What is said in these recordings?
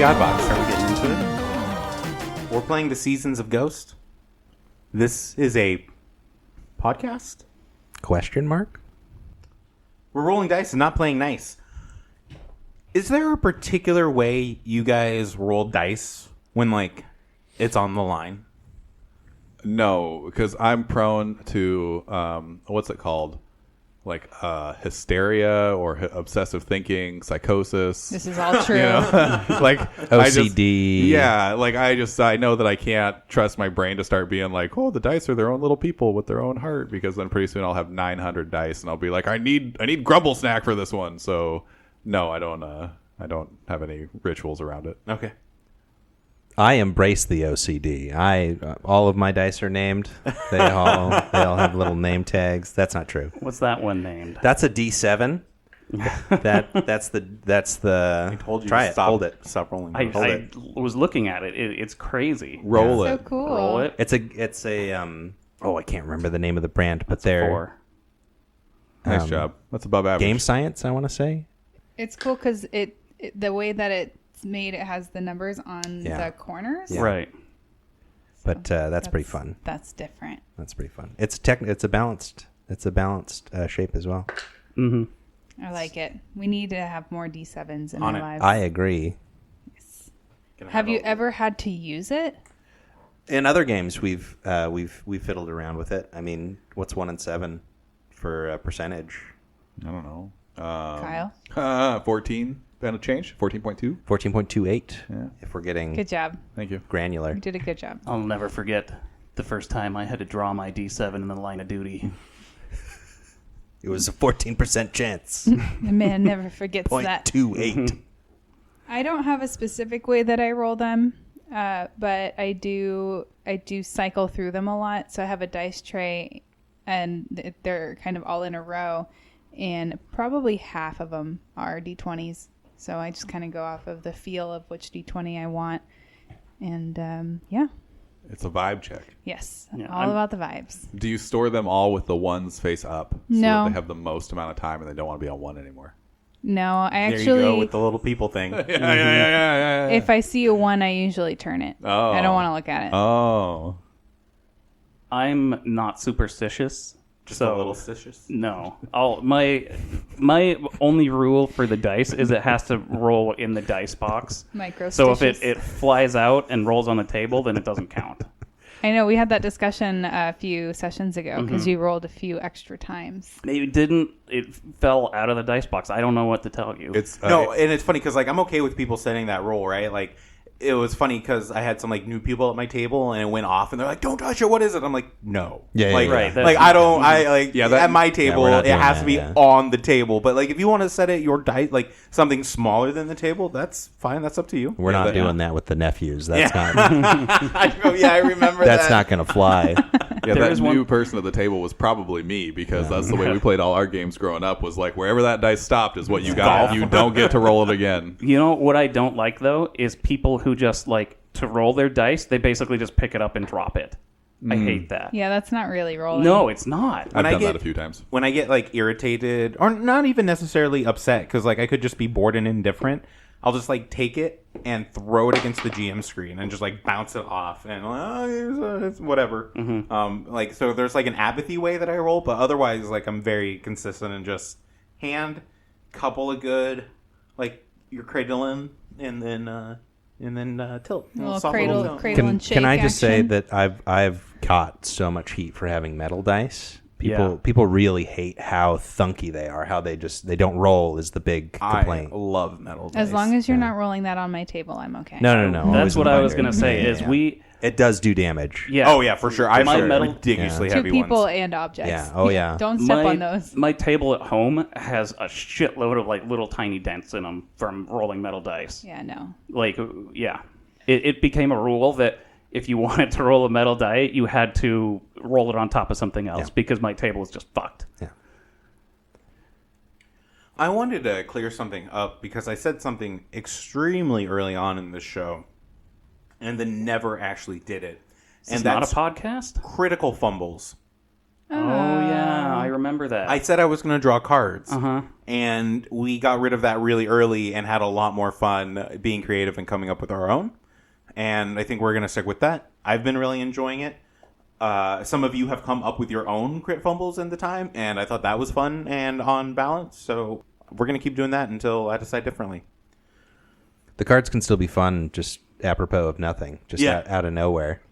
the Odd Box. Are we getting into it? We're playing the Seasons of Ghost. This is a podcast? Question mark? We're rolling dice and not playing nice. Is there a particular way you guys roll dice when, like, it's on the line? No, because I'm prone to, what's it called? Like hysteria or obsessive thinking, psychosis. This is all true. You know? Like OCD. I know that I can't trust my brain to start being like, oh, the dice are their own little people with their own heart, because then pretty soon I'll have 900 dice and I'll be like, I need grumble snack for this one. So no, I don't have any rituals around it. Okay. I embrace the OCD. All of my dice are named. They all have little name tags. That's not true. What's that one named? That's a D7. That's the. I told you Try to it. stop, Hold it. Stop rolling. I was looking at it. It's crazy. Roll So it. cool. Roll it. It's a I can't remember the name of the brand, but That's they're 4. Nice job. That's above average. Game Science, I want to say. It's cool because the way that it's made, it has the numbers on the corners. Yeah. Right. But that's pretty fun. That's different. That's pretty fun. It's a balanced shape as well. Mm-hmm. I like it. We need to have more D7s in On our it. lives. I agree. Yes. Have you ever had to use it? In other games, we've fiddled around with it. I mean, what's 1 and 7 for percentage? I don't know. Kyle? 14 and a change. 14.2. 14.28. Yeah. If we're getting Good job. Thank you. granular. You did a good job. I'll never forget the first time I had to draw my D7 in the line of duty. It was a 14% chance. The man never forgets that. 0.28. I don't have a specific way that I roll them, but I do cycle through them a lot. So I have a dice tray, and they're kind of all in a row, and probably half of them are D20s. So I just kind of go off of the feel of which D20 I want, and yeah. It's a vibe check. Yes, Yeah, all about the vibes. Do you store them all with the ones face up? So No. that they have the most amount of time and they don't want to be on one anymore. No, I There actually, you go with the little people thing. Yeah. if I see a 1, I usually turn it. Oh. I don't want to look at it. Oh. I'm not superstitious. Just a little stitious. No. My only rule for the dice is it has to roll in the dice box. Micro So if stitches. it flies out and rolls on the table, then it doesn't count. I know we had that discussion a few sessions ago because you rolled a few extra times. It fell out of the dice box. I don't know what to tell you. It's No, and it's funny because like I'm okay with people setting that roll, right? Like it was funny because I had some like new people at my table and it went off and they're like, "Don't touch it. What is it?" I'm like, "No." Yeah, like, yeah, right. Like I don't. I like Yeah, that- at my table. we're not it doing has that, to be yeah. on the table. But like if you want to set it your dice like something smaller than the table, that's fine. That's up to you. We're not that- doing that with the nephews. That's not. I remember That's that. not going to fly. Yeah, There that is new one- person at the table was probably me, because that's the way we played all our games growing up, was like wherever that dice stopped is what you got. You don't get to roll it again. You know what I don't like, though, is people who just like to roll their dice, they basically just pick it up and drop it. I hate that. Yeah, that's not really rolling. No, it's not. I've I done get- that a few times. When I get like irritated or not even necessarily upset because like I could just be bored and indifferent, I'll just like take it and throw it against the GM screen and just like bounce it off and it's whatever. Like so there's like an apathy way that I roll, but otherwise like I'm very consistent and just hand, couple of good, like you're cradling and then tilt. You know, Little soft cradle tilt. and shake Can I just say action. that I've caught so much heat for having metal dice. Yeah. People really hate how thunky they are. How they don't roll is the big complaint. I love metal dice. As long as you're not rolling that on my table, I'm okay. No. That's always what in I the was binder. going to say, Yeah, is yeah. It does do damage. Yeah. Oh yeah, for sure. I've My seen metal- ridiculously Two heavy people ones. and objects. Yeah. Oh yeah. Don't step on those. My table at home has a shitload of like little tiny dents in them from rolling metal dice. Yeah, no. Like, yeah. It became a rule that if you wanted to roll a metal die, you had to roll it on top of something else because my table is just fucked. Yeah. I wanted to clear something up because I said something extremely early on in this show and then never actually did it. It's not a podcast? Critical fumbles. Oh, yeah. I remember that. I said I was going to draw cards. Uh-huh. And we got rid of that really early and had a lot more fun being creative and coming up with our own. And I think we're going to stick with that. I've been really enjoying it. Some of you have come up with your own crit fumbles in the time, and I thought that was fun and on balance. So we're going to keep doing that until I decide differently. The cards can still be fun, just apropos of nothing, just out of nowhere.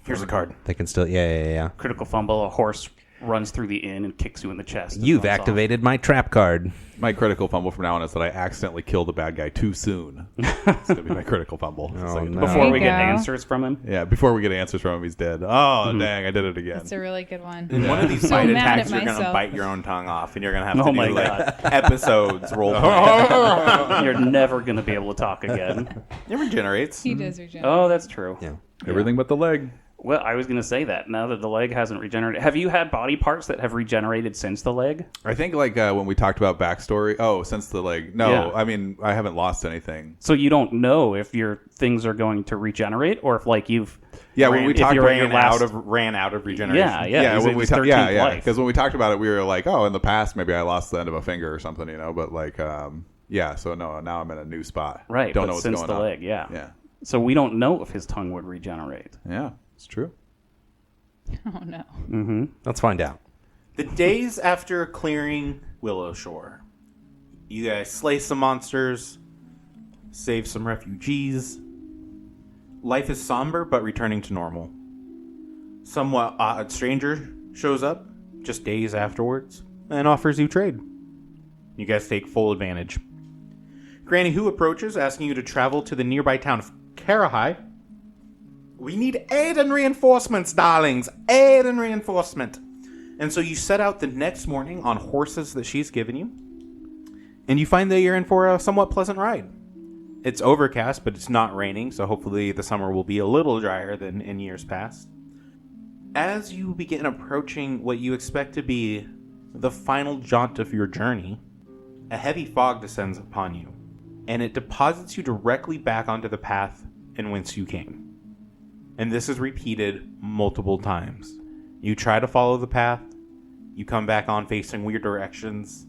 Here's a card. They can still, yeah. Critical fumble, a horse runs through the inn and kicks you in the chest. and You've runs off. activated my trap card. My critical fumble from now on is that I accidentally killed the bad guy too soon. It's gonna be my critical fumble. Oh, So- no. Before There we you get go. answers from him. Yeah, before we get answers from him, he's dead. Oh, dang, I did it again. That's a really good one. In one of these So bite mad attacks, at you're going to myself. bite your own tongue off, and you're going to have Oh to my do God. episodes role playing. You're never going to be able to talk again. It regenerates. He does regenerate. Oh, that's true. Yeah. Everything but the leg. Well, I was going to say that. Now that the leg hasn't regenerated. Have you had body parts that have regenerated since the leg? I think like when we talked about backstory. Oh, since the leg. No, Yeah. I mean I haven't lost anything. So you don't know if your things are going to regenerate or if like you've... Yeah, when we if talked you're about at your last... ran out of regeneration. Yeah. when we it's 13th yeah, life. because when we talked about it, we were like, oh, in the past maybe I lost the end of a finger or something, But like, yeah. So no, now I'm in a new spot. Right, Don't but know what's since going the on. leg, yeah. Yeah. So we don't know if his tongue would regenerate. Yeah, it's true. Oh, no. Mm-hmm. Let's find out. The days after clearing Willow Shore, you guys slay some monsters, save some refugees. Life is somber, but returning to normal. Somewhat odd stranger shows up just days afterwards and offers you trade. You guys take full advantage. Granny Who approaches, asking you to travel to the nearby town of Karahai. We need aid and reinforcements, darlings. Aid and reinforcement. And so you set out the next morning on horses that she's given you. And you find that you're in for a somewhat pleasant ride. It's overcast, but it's not raining, so hopefully the summer will be a little drier than in years past. As you begin approaching what you expect to be the final jaunt of your journey, a heavy fog descends upon you, and it deposits you directly back onto the path in whence you came. And this is repeated multiple times. You try to follow the path, you come back on facing weird directions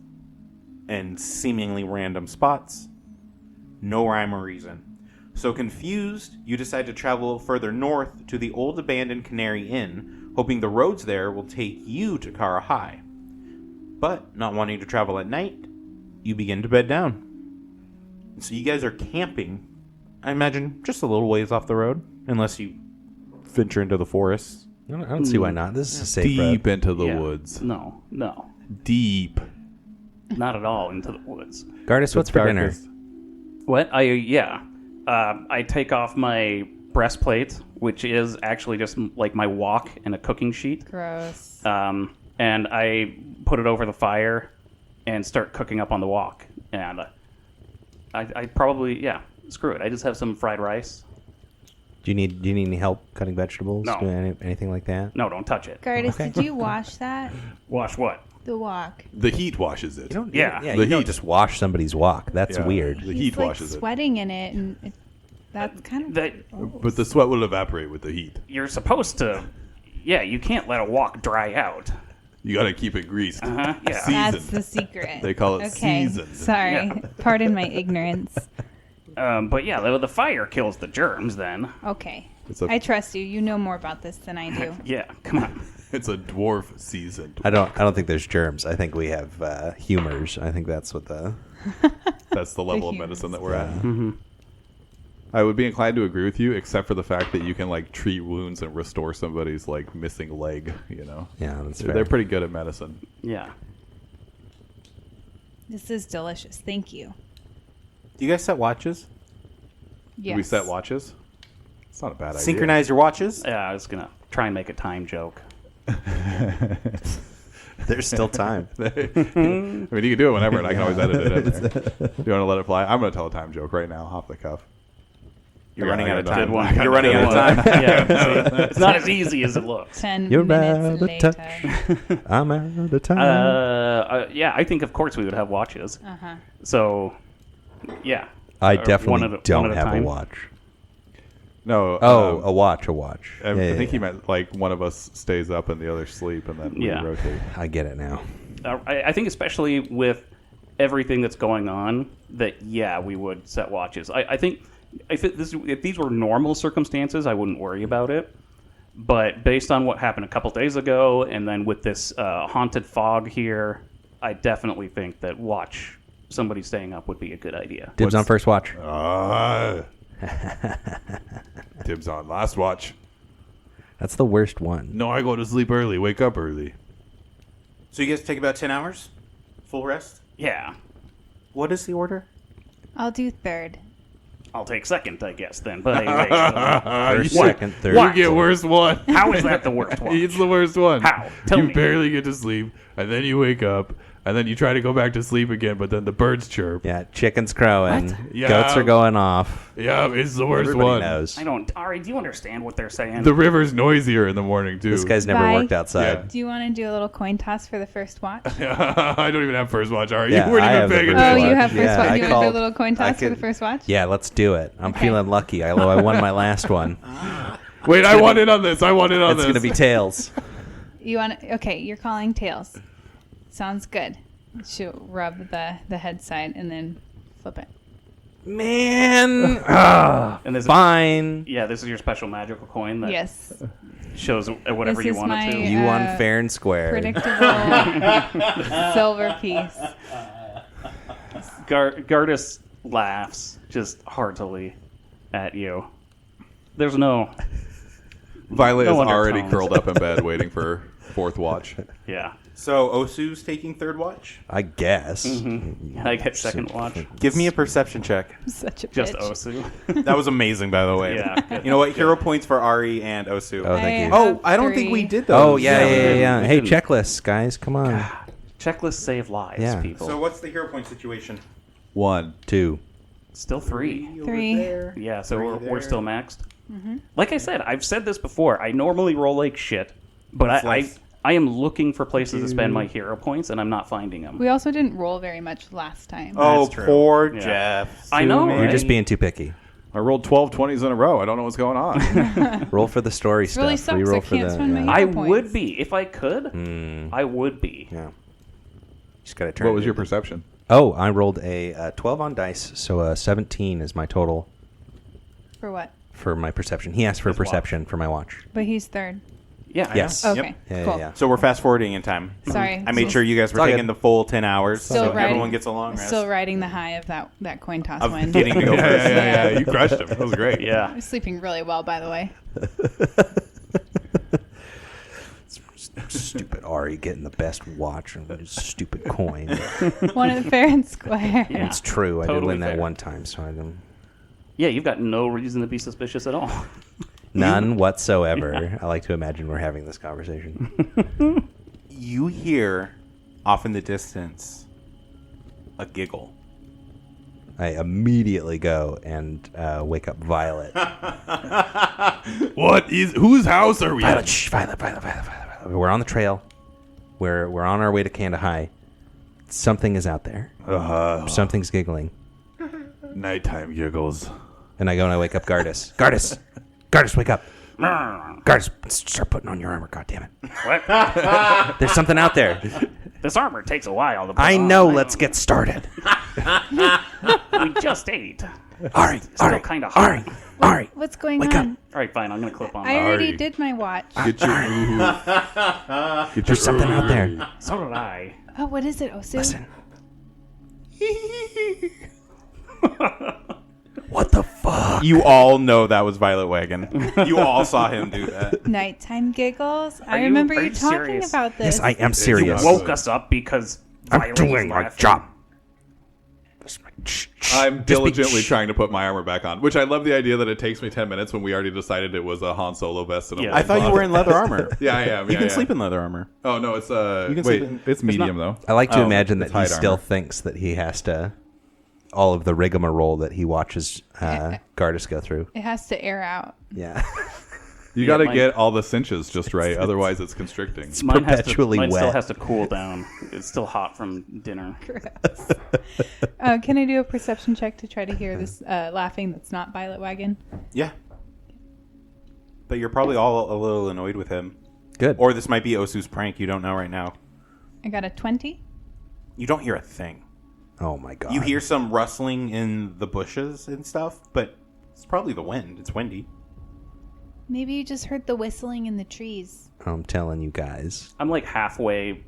and seemingly random spots. No rhyme or reason. So confused, you decide to travel further north to the old abandoned Canary Inn, hoping the roads there will take you to Karahai. But not wanting to travel at night, you begin to bed down. So you guys are camping, I imagine, just a little ways off the road, unless you venture into the forest. I don't see why not. This is a safe Deep road. into the Yeah. woods. No. Deep. Not at all into the woods. Gardis, what's for dinner? Darkest. What? I take off my breastplate, which is actually just like my wok and a cooking sheet. Gross. And I put it over the fire and start cooking up on the wok. And I probably, screw it. I just have some fried rice. Do you need any help cutting vegetables? No. Doing anything like that? No, don't touch it. Gardis, did you wash that? Wash what? The wok. The heat washes it. Yeah. Yeah, The you don't heat. just wash somebody's wok. That's Yeah. weird. The He's heat like washes it. sweating in it, and that's kind of... That But the sweat will evaporate with the heat. you're supposed to. Yeah, you can't let a wok dry out. You got to keep it greased. Yeah. That's Seasoned. the secret. They call it Okay, seasoned. sorry. Yeah. Pardon my ignorance. But yeah, the fire kills the germs. Then. Okay. It's a- I trust you. You know more about this than I do. Yeah. Come on. It's a dwarf seasoned. I don't think there's germs. I think we have humors. I think that's what the That's the level of humans. medicine that we're at. I would be inclined to agree with you, except for the fact that you can like treat wounds and restore somebody's like missing leg. yeah, that's They're fair. pretty good at medicine. Yeah. This is delicious. Thank you. Do you guys set watches? Yes. Do we set watches? It's not a bad idea. Synchronize your watches? Yeah. I was gonna try and make a time joke. There's still time. I mean, you can do it whenever, and I can always edit it in there. Do you want to let it fly? I'm going to tell a time joke right now, off the cuff. You're I running got out of nothing. time. Good one. You're running out of time. Yeah. It's not as easy as it looks. 10 You're minutes out of later. touch. I'm out of time. Yeah, I think of course we would have watches. So, yeah. I One definitely at a don't one at have a time. watch. No. A watch. I Yeah, think yeah. he meant like one of us stays up and the other sleep, and then we Yeah. rotate. I get it now. I think especially with everything that's going on, that we would set watches. I think if these were normal circumstances, I wouldn't worry about it. But based on what happened a couple days ago, and then with this haunted fog here, I definitely think that somebody staying up would be a good idea. Dibs on first watch. Dibs on last watch. That's the worst one. No, I go to sleep early, wake up early. So you guys take about 10 hours? Full rest? Yeah, What is the order? I'll do third. I'll take second, I guess, then. But anyway, First, second, third. You get worst one. how is that the worst one? It's the worst one. How? Tell you me. barely get to sleep, and then you wake up, and then you try to go back to sleep again, but then the birds chirp. Yeah, chickens crowing. Yeah. Goats are going off. Yeah, it's the worst Everybody one. knows. I don't. Ari, do you understand what they're saying? The river's noisier in the morning, too. This guy's never Bye. worked outside. Do you want to do a little coin toss for the first watch? I don't even have first watch, Ari. Yeah, you weren't I even have the paying first Oh, attention. you have first Yeah, watch. I You want to do called- a little coin I toss for could- the first watch? Yeah, let's do it. I'm Okay. feeling lucky. I won my last one. Wait, I want in on this. I want in on It's this. going to be tails. You want to, okay, you're calling tails. Sounds good. She'll rub the head side and then flip it. Man. and this, Fine. this is your special magical coin that Yes. shows whatever This you is want it my- to. You won fair and square. Predictable silver piece. Gardas laughs just heartily at you. There's no. Violet No is already undertones. curled up in bed waiting for fourth watch. Yeah. So Osu's taking third watch? I guess. I get second watch. Give me a perception check. Such a Just bitch. Osu. That was amazing, by the way. Yeah, good. You know what? Hero points for Ari and Osu. Oh, thank you. Oh, I don't think we did those. Oh, yeah. we didn't. Hey, checklists, guys. Come on. Checklists save lives, Yeah. people. So what's the hero point situation? 1. 2. Still 3. Three. Yeah, so we're there. still maxed. Like I said, I've said this before. I normally roll like shit, but It's I life. am looking for places to spend my hero points, and I'm not finding them. We also didn't roll very much last time. Oh, That's true. poor Yeah. Jeff. I know, Sue me. You're right? just being too picky. I rolled 12 20s in a row. I don't know what's going on. Roll for the story stuff. really We sucks. roll I for can't the. spend my yeah. I points. would be if I could. I would be. Yeah. Just gotta turn. What it was your into- perception? Oh, I rolled a 12 on dice, so 17 is my total For what? for my perception. He asked for a His watch. perception for my watch. But he's third. Yeah. Yes. I know. Okay. Yeah, cool. yeah. So we're fast forwarding in time. Sorry. I made sure you guys were all taking good. the full 10 hours, Still so riding- everyone gets a long rest. Still riding the high of that coin toss of win. getting to go first. Yeah. You crushed him. That was great. Yeah. I'm sleeping really well, by the way. Stupid Ari getting the best watch and his stupid coin. One at fair and square. Yeah. It's true. I did Totally win that fair. one time, so I don't. Yeah, you've got no reason to be suspicious at all. None whatsoever. I like to imagine we're having this conversation. You hear off in the distance a giggle. I immediately go and wake up Violet. Whose house are we Violet, at? shh, Violet. We're on the trail. We're on our way to Kanda High. Something is out there. Something's giggling. Nighttime giggles. And I go and I wake up Gardas. Gardas, wake up. Gardas, start putting on your armor. God damn it. What? There's something out there. This armor takes a while to put I on. know. Let's get started. We just ate. Ari, Still kind of hot. Ari, What's going wake on? up. All right, fine. I'm gonna clip on. I already Ari. did my watch. Get your There's something out there. So did I. Oh, what is it, Osu? Listen. What the fuck? You all know that was Violet Wagon. You all saw him do that. Nighttime giggles. I you- remember are you you talking serious? about this. Yes, I am serious. Whoa. Woke us up because I'm Violet was doing my laughing. job. I'm diligently trying to put my armor back on, which I love the idea that it takes me 10 minutes when we already decided it was a Han Solo vest. And a Yeah. I thought you were in leather armor. Yeah, I am. You Yeah, can yeah. sleep in leather armor. Oh, no, it's can wait, sleep in- it's medium, though. I like to Oh, imagine that it's he hide still armor. thinks that he has to all of the rigmarole that he watches Gardas go through. It has to air out. Yeah. You got to mine- get all the cinches just right, otherwise it's constricting. Mine perpetually mine still wet. has to cool down. It's still hot from dinner. Can I do a perception check to try to hear this laughing that's not Violet Wagon? Yeah. but you're probably all a little annoyed with him. Good. Or this might be Osu's prank. You don't know right now. I got a 20. You don't hear a thing. Oh my god. You hear some rustling in the bushes and stuff, but it's probably the wind. It's windy. Maybe you just heard the whistling in the trees. I'm telling you guys. I'm like halfway.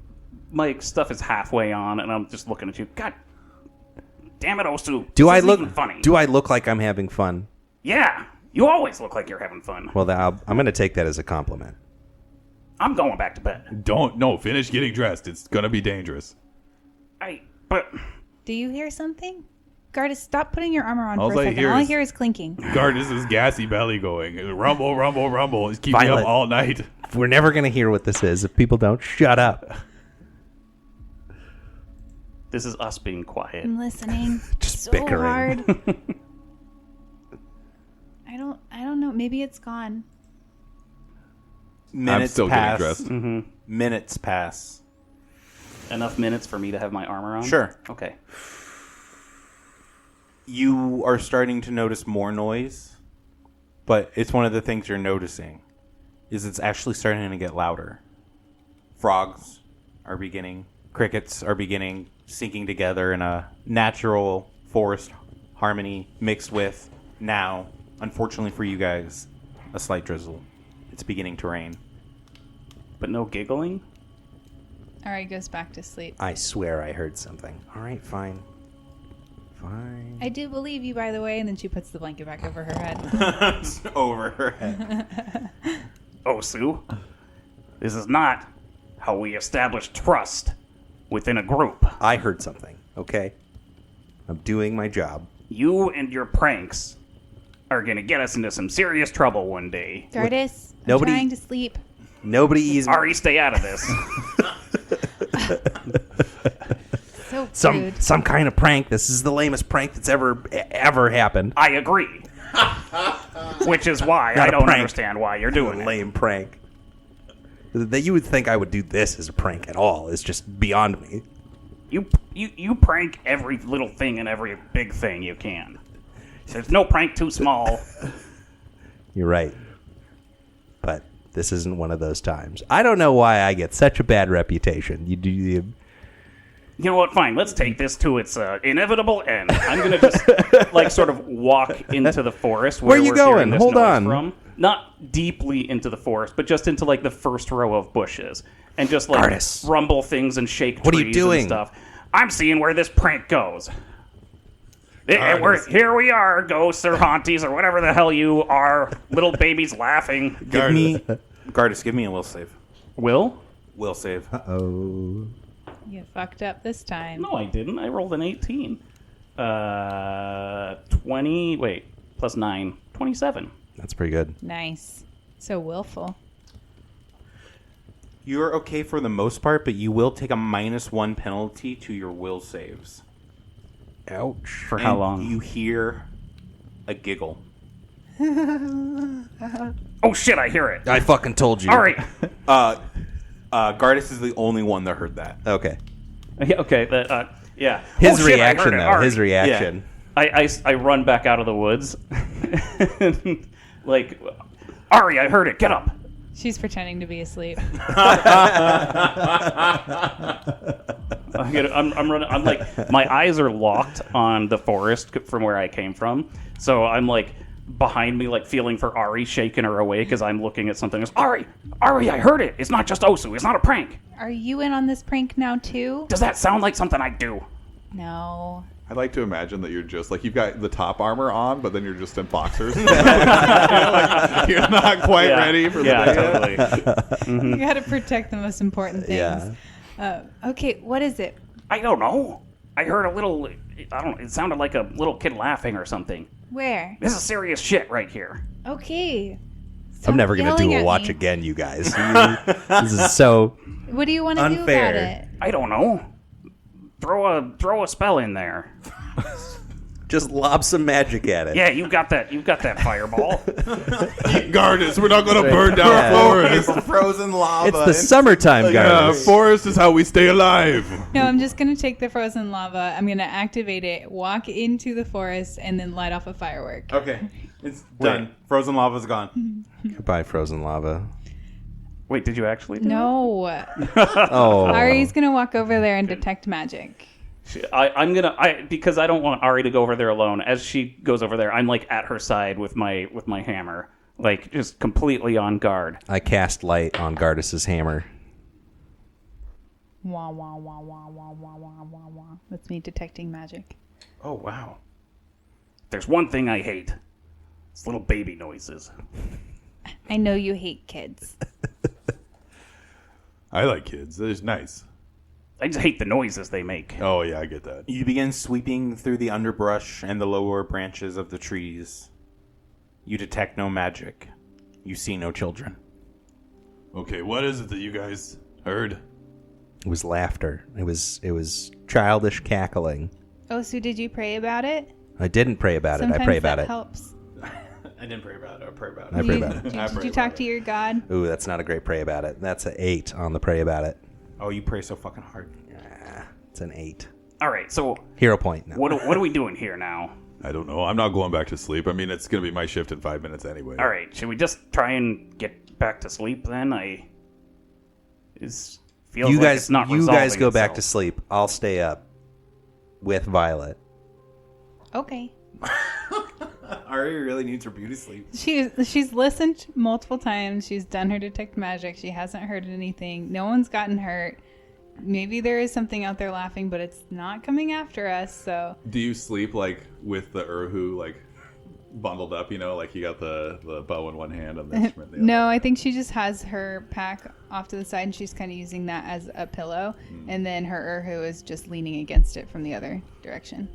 My stuff is halfway on, and I'm just looking at you. God damn it, Osu. Do This I isn't look even funny? Do I look like I'm having fun? Yeah, you always look like you're having fun. Well, I'm going to take that as a compliment. I'm going back to bed. Finish getting dressed. It's gonna be dangerous. But Do you hear something? Gardas, stop putting your armor on All for a I second. hear All I is- hear is clinking. Gardus' gassy belly going. Rumble, rumble, rumble. It's keeping me Violet. up all night. We're never going to hear what this is if people don't shut up. this is us being quiet. I'm listening. Just so bickering. hard. I don't know. Maybe it's gone. Minutes still pass. getting dressed. Minutes pass. Enough minutes for me to have my armor on? Sure. Okay. You are starting to notice more noise, but it's one of the things you're noticing is it's actually starting to get louder. Frogs are beginning, crickets are beginning syncing together in a natural forest harmony mixed with, now, unfortunately for you guys, a slight drizzle. It's beginning to rain. But no giggling? Ari goes back to sleep. I swear I heard something. All right, fine. Fine. I do believe you, by the way. And then she puts the blanket back over her head. It's over her head. Osu, this is not how we establish trust within a group. I heard something, okay? I'm doing my job. You and your pranks are going to get us into some serious trouble one day. Gardas, I'm Nobody- trying to sleep. Nobody eats Ari, stay out of this. So rude. some kind of prank. This is the lamest prank that's ever happened. I agree. Which is why Not I a don't prank. understand why you're doing it. Lame prank. That you would think I would do this as a prank at all is just beyond me. You prank every little thing and every big thing you can. There's no prank too small. You're right. But this isn't one of those times. I don't know why I get such a bad reputation. You know what? Fine. Let's take this to its inevitable end. I'm gonna just like sort of walk into the forest. Where you we're hearing going? this Hold noise on. From. Not deeply into the forest, but just into like the first row of bushes, and just like Artis. rumble things and shake What are trees you doing? and stuff. I'm seeing where this prank goes. Artis. Here we are, ghosts or haunties or whatever the hell you are, little babies laughing. Give me, Gardas, give me a will save. Will? Will save. Oh. You fucked up this time. No, I didn't. I rolled an 18. 20. Wait, plus 9. 27. That's pretty good. Nice. So willful. You're okay for the most part, but you will take a -1 penalty to your will saves. Ouch. For how And long? You hear a giggle. Oh, shit, I hear it. I fucking told you. All right. Gardas is the only one that heard that. Okay. Yeah, okay, yeah. His Oh, shit, I reaction, heard it. though. All right. His reaction. I run back out of the woods. Like, Ari, I heard it. Get up. She's pretending to be asleep. I'm running. I'm like, my eyes are locked on the forest from where I came from. So I'm like behind me, like feeling for Ari, shaking her awake as I'm looking at something. Ari, I heard it. It's not just Osu. It's not a prank. Are you in on this prank now too? Does that sound like something I do? No. I'd like to imagine that you're just like you've got the top armor on, but then you're just in boxers. Like, you're not quite ready for the day. Totally. You gotta protect the most important things. Yeah. Okay, what is it? I don't know. I heard a little. I don't know. It sounded like a little kid laughing or something. Where? This is serious shit right here. Okay. I'm never going to do a watch again, you guys. This is so What do you want to do about unfair. it? I don't know. Throw a spell in there. Just lob some magic at it. Yeah, you got that. You got that fireball. Gardens, we're not going to burn down Yeah. forest. Frozen lava. It's the summertime, Yeah, guys. forest is how we stay alive. No, I'm just gonna take the frozen lava. I'm gonna activate it, walk into the forest, and then light off a firework. Okay, it's done. Frozen lava's gone. Goodbye, frozen lava. Wait, did you actually do No. Oh. Ari's going to walk over there and detect magic. it? Because I don't want Ari to go over there alone. As she goes over there, I'm like at her side with my hammer, like just completely on guard. I cast light on Gardas' hammer. Wah, wah, wah, wah, wah, wah, wah, wah, wah. That's me detecting magic. Oh, wow. There's one thing I hate. It's little baby noises. I know you hate kids. I like kids. They're just nice. I just hate the noises they make. Oh, yeah, I get that. You begin sweeping through the underbrush and the lower branches of the trees. You detect no magic. You see no children. Okay, what is it that you guys heard? It was laughter. It was childish cackling. Oh, so did you pray about it? I didn't pray about it. Sometimes I pray about that it. helps. I didn't pray about it. I pray about it. I pray about it. Did you talk to your God? Ooh, that's not a great pray about it. That's an 8 on the pray about it. Oh, you pray so fucking hard. It's an 8. All right, so Hero point. No. what are we doing here now? I don't know. I'm not going back to sleep. I mean, it's going to be my shift in 5 minutes anyway. All right, should we just try and get back to sleep then? Feels You like it's not guys resolving go back to itself. sleep. I'll stay up with Violet. Okay. Ari really needs her beauty sleep. She's listened multiple times. She's done her detect magic. She hasn't heard anything. No one's gotten hurt. Maybe there is something out there laughing, but it's not coming after us. So Do you sleep like with the Urhu like bundled up? You know, like you got the bow in one hand and the instrument in the no, I think she just has her pack off to the side, and she's kind of using that as a pillow, and then her Urhu is just leaning against it from the other direction.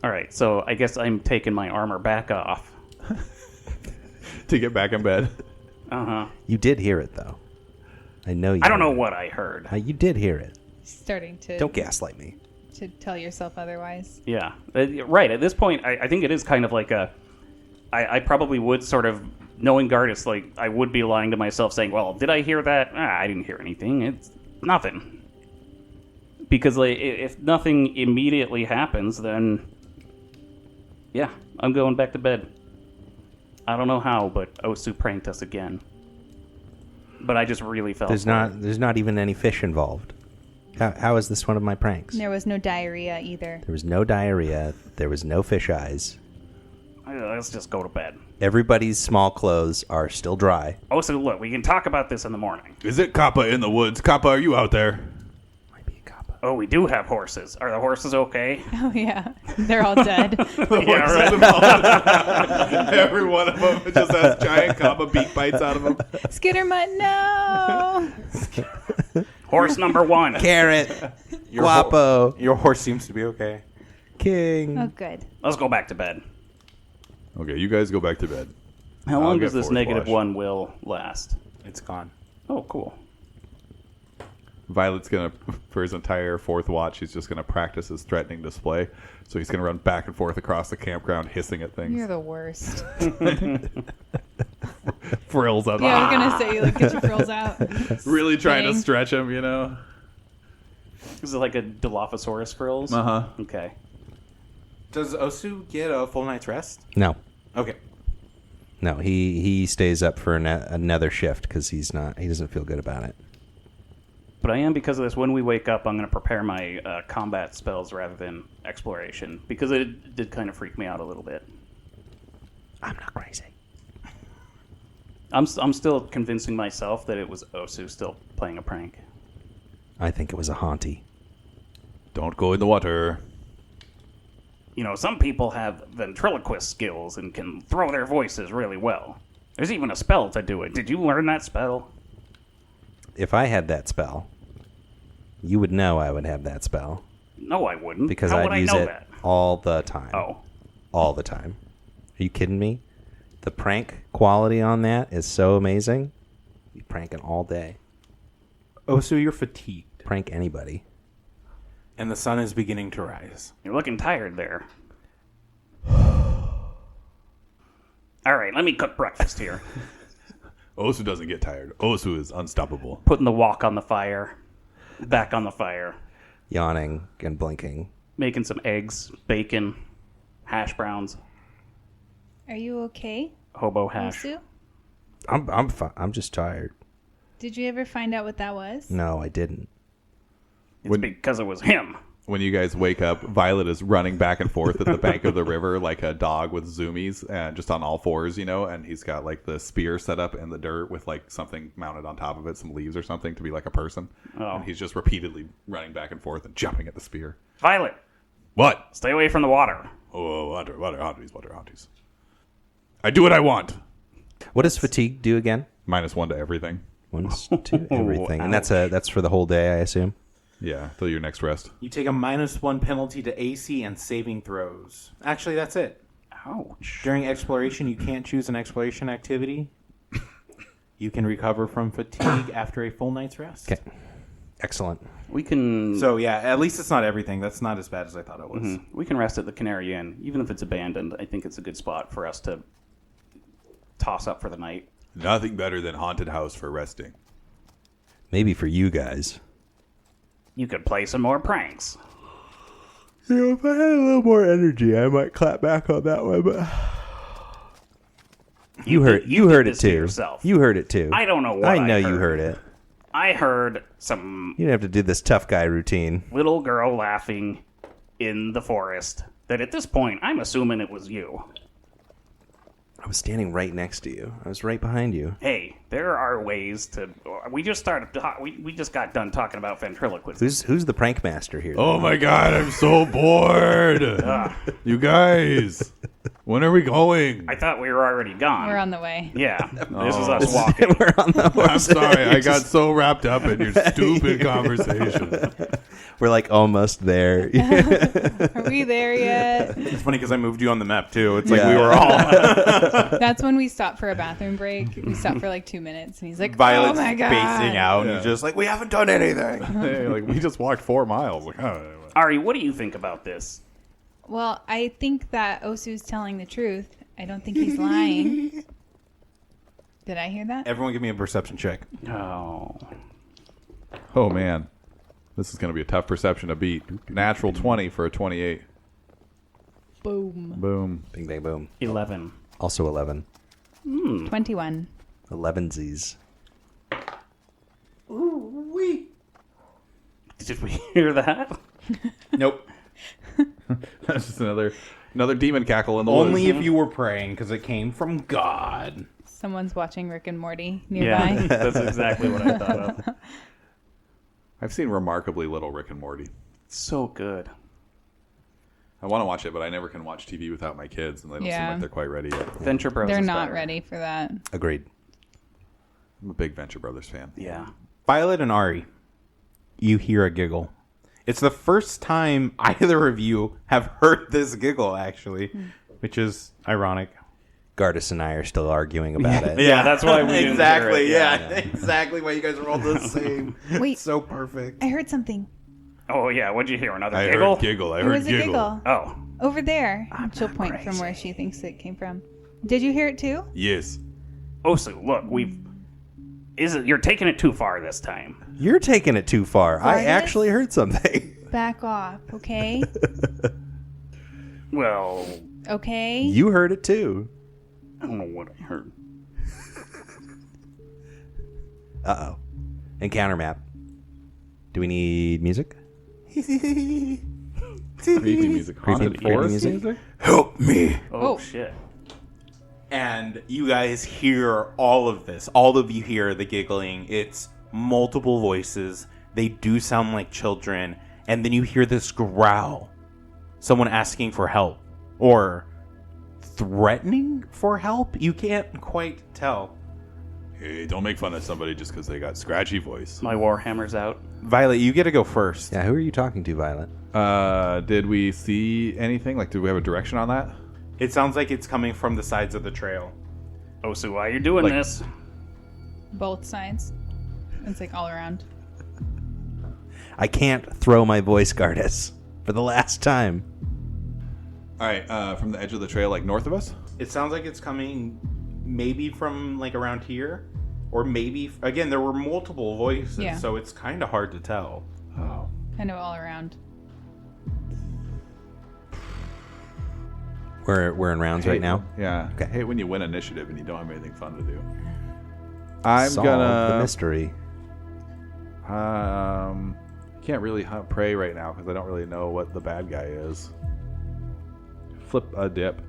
All right, so I guess I'm taking my armor back off. to get back in bed. Uh-huh. You did hear it, though. I know you. I don't know heard what I heard. it. You did hear it. Starting to Don't gaslight me. to tell yourself otherwise. Yeah, right. At this point, I think it is kind of like I probably would sort of, knowing Gardas, like, I would be lying to myself saying, well, did I hear that? I didn't hear anything. It's nothing. Because, like, if nothing immediately happens, then, yeah, I'm going back to bed. I don't know how, but Osu pranked us again. But I just really felt There's not even any fish involved. How is this one of my pranks? There was no diarrhea either. There was no diarrhea. There was no fish eyes. Let's just go to bed. Everybody's small clothes are still dry. Oh, so look, we can talk about this in the morning. Is it Kappa in the woods? Kappa, are you out there? Might be a kappa. Oh, we do have horses. Are the horses okay? Oh yeah, they're all dead. Yeah, right. Every one of them just has giant Kappa beak bites out of them. Skittermutt, no. Horse number 1. Carrot. Your Guapo. Your horse seems to be okay. King. Oh, good. Let's go back to bed. Okay, you guys go back to bed. How long get does this fourth negative watch. 1 will last? It's gone. Oh, cool. Violet's gonna, for his entire fourth watch, he's just gonna practice his threatening display. So he's gonna run back and forth across the campground, hissing at things. You're the worst. Frills up. Yeah, I was gonna say, like, get your frills out. Really trying to Spinning. stretch him, you know? Is it like a Dilophosaurus frills? Uh-huh. Okay. Does Osu get a full night's rest? No. Okay. No, he stays up for another shift because he doesn't feel good about it. But I am, because of this, when we wake up, I'm going to prepare my combat spells rather than exploration, because it did kind of freak me out a little bit. I'm not crazy. I'm still convincing myself that it was Osu still playing a prank. I think it was a haunty. Don't go in the water. You know, some people have ventriloquist skills and can throw their voices really well. There's even a spell to do it. Did you learn that spell? If I had that spell, you would know I would have that spell No, I wouldn't. because How would I'd use I know it that? all the time. Oh. All the time. Are you kidding me? The prank quality on that is so amazing. You pranking all day. Osu, you're fatigued, Prank anybody. and the sun is beginning to rise. You're looking tired there. All right, let me cook breakfast here. Osu doesn't get tired. Osu is unstoppable. Putting the wok on the fire. Back on the fire. Yawning and blinking. Making some eggs, bacon, hash browns, Are you okay, hobo hash. Osu? I'm fine. I'm just tired. Did you ever find out what that was? No, I didn't. It's because it was him. When you guys wake up, Violet is running back and forth at the bank of the river like a dog with zoomies and just on all fours, and he's got like the spear set up in the dirt with like something mounted on top of it, some leaves or something to be like a person. Oh. And he's just repeatedly running back and forth and jumping at the spear. Violet, What? stay away from the water. Oh, water, aunties. I do what I want. What does fatigue do again? -1 to everything. 1 to everything, and that's for the whole day, I assume. Yeah, till your next rest. You take a -1 penalty to AC and saving throws. Actually, that's it. Ouch. During exploration, you can't choose an exploration activity. You can recover from fatigue after a full night's rest. Okay, excellent. We can So yeah, at least it's not everything. That's not as bad as I thought it was. we can rest at the Canary Inn, even if it's abandoned. I think it's a good spot for us to toss up for the night. Nothing better than haunted house for resting. Maybe for you guys. You could play some more pranks. If I had a little more energy, I might clap back on that one. But you heard it this to too. yourself. You heard it too. I don't know what I know I you heard. heard it. I heard some You didn't have to do this tough guy routine. little girl laughing in the forest. That at this point, I'm assuming it was you. I was standing right next to you. I was right behind you. Hey, there are ways to. We just we just got done talking about ventriloquism. Who's the prank master here? Oh my god, I'm so bored. You guys, when are we going? I thought we were already gone. We're on the way. Yeah, this is us walking. We're on the horse. I'm sorry, I got so wrapped up in your stupid conversation. We're like almost there. Are we there yet? It's funny because I moved you on the map too. It's like Yeah. we were all That's when we stopped for a bathroom break. We stopped for like 2 minutes, and he's like, Violet's "Oh my god!" spacing out, and Yeah. you're just like, we haven't done anything. Hey, like we just walked 4 miles. Like, Ari, what do you think about this? Well, I think that Osu's telling the truth. I don't think he's lying. Did I hear that? Everyone, give me a perception check. Oh, oh man, this is gonna be a tough perception to beat. Natural 20 for a 28. Boom. Boom. Bing, bang, boom. 11. Also 11. 21. 11sies. Did we hear that? Nope. That's just another demon cackle in the Only woods. if you were praying, because it came from God. Someone's watching Rick and Morty Yeah, nearby. that's exactly what I thought of. I've seen remarkably little Rick and Morty. So good. I want to watch it, but I never can watch TV without my kids, and they don't seem Yeah. like they're quite ready yet. Venture Bros. They're is not better. ready for that. Agreed. I'm a big Venture Brothers fan. Yeah. Violet and Ari, you hear a giggle. It's the first time either of you have heard this giggle, actually, which is ironic. Gardis and I are still arguing about it. Yeah, that's why we didn't exactly. hear it. Yeah, Yeah, exactly. Why you guys are all the same. Wait. It's so perfect. I heard something. Oh, yeah. What'd you hear? Another I giggle? heard giggle. I It heard was a giggle. Oh. Over there. She'll point from where she thinks it came from. Did you hear it too? Yes. Osu, look, you're taking it too far this time. You're taking it too far. I Gardis? actually heard something. Back off, okay? Well, Okay? You heard it too. I don't know what I heard. Uh-oh. Encounter map. Do we need music? Creepy music. Haunted creepy forest music? Help me. Oh, shit. And you guys hear all of this. All of you hear the giggling. It's multiple voices. They do sound like children. And then you hear this growl. Someone asking for help. Or threatening for help? You can't quite tell. Hey, don't make fun of somebody just because they got scratchy voice. My Warhammer's out. Violet, you get to go first. Yeah, who are you talking to, Violet? Did we see anything? Like, did we have a direction on that? It sounds like it's coming from the sides of the trail. Osu, why are you doing Like- this? Both sides. It's like all around. I can't throw my voice, Gardis. For the last time. All right, from the edge of the trail, like north of us? It sounds like it's coming maybe from like around here. Or maybe, again, there were multiple voices, Yeah. so it's kind of hard to tell. Oh. Kind of all around. We're in rounds right now. Yeah. Okay. I hate when you win initiative and you don't have anything fun to do. I'm Solve the gonna mystery. can't really hunt prey right now because I don't really know what the bad guy is. Flip a dip.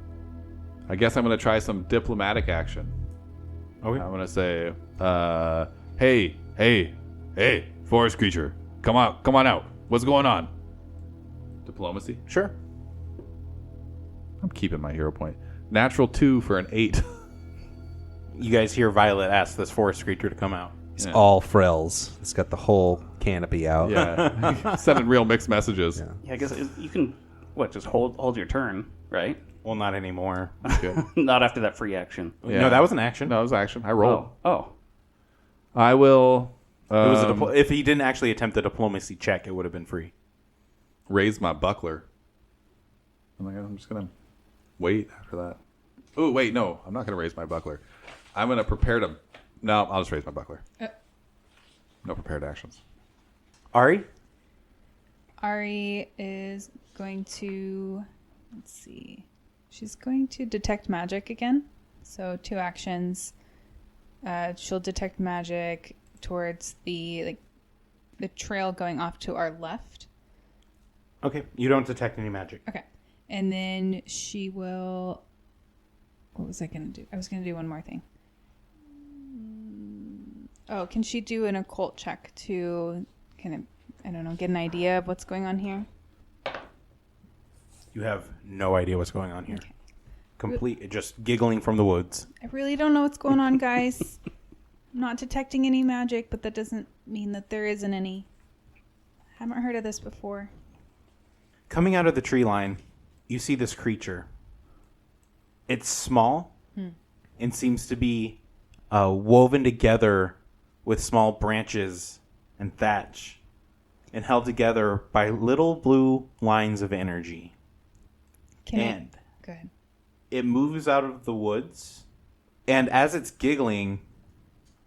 I guess I'm gonna try some diplomatic action. Okay. I'm gonna say, hey, forest creature, come on out. What's going on? Diplomacy. Sure. I'm keeping my hero point. Natural 2 for an 8. You guys hear Violet ask this forest creature to come out. It's all frills. It's got the whole canopy out. Yeah, sending real mixed messages. Yeah, I guess you can, just hold your turn, right? Well, not anymore. Good. Not after that free action. Yeah. No, that was an action. No, it was action. I rolled. Oh. I will. It was if he didn't actually attempt a diplomacy check, it would have been free. Raise my buckler. I'm just gonna wait after that. Oh wait, no, I'm not gonna raise my buckler. I'm gonna prepare to. No, I'll just raise my buckler. No prepared actions. Ari? Ari is going to, let's see, she's going to detect magic again. So 2 actions. She'll detect magic towards the trail going off to our left. Okay, you don't detect any magic. Okay. And then she will, what was I going to do? I was going to do one more thing. Oh, can she do an occult check to kind of, I don't know, get an idea of what's going on here? You have no idea what's going on here. Okay. Complete, just giggling from the woods. I really don't know what's going on, guys. I'm not detecting any magic, but that doesn't mean that there isn't any. Haven't heard of this before. Coming out of the tree line, you see this creature. It's small and seems to be woven together with small branches and thatch and held together by little blue lines of energy. Go ahead. It moves out of the woods, and as it's giggling,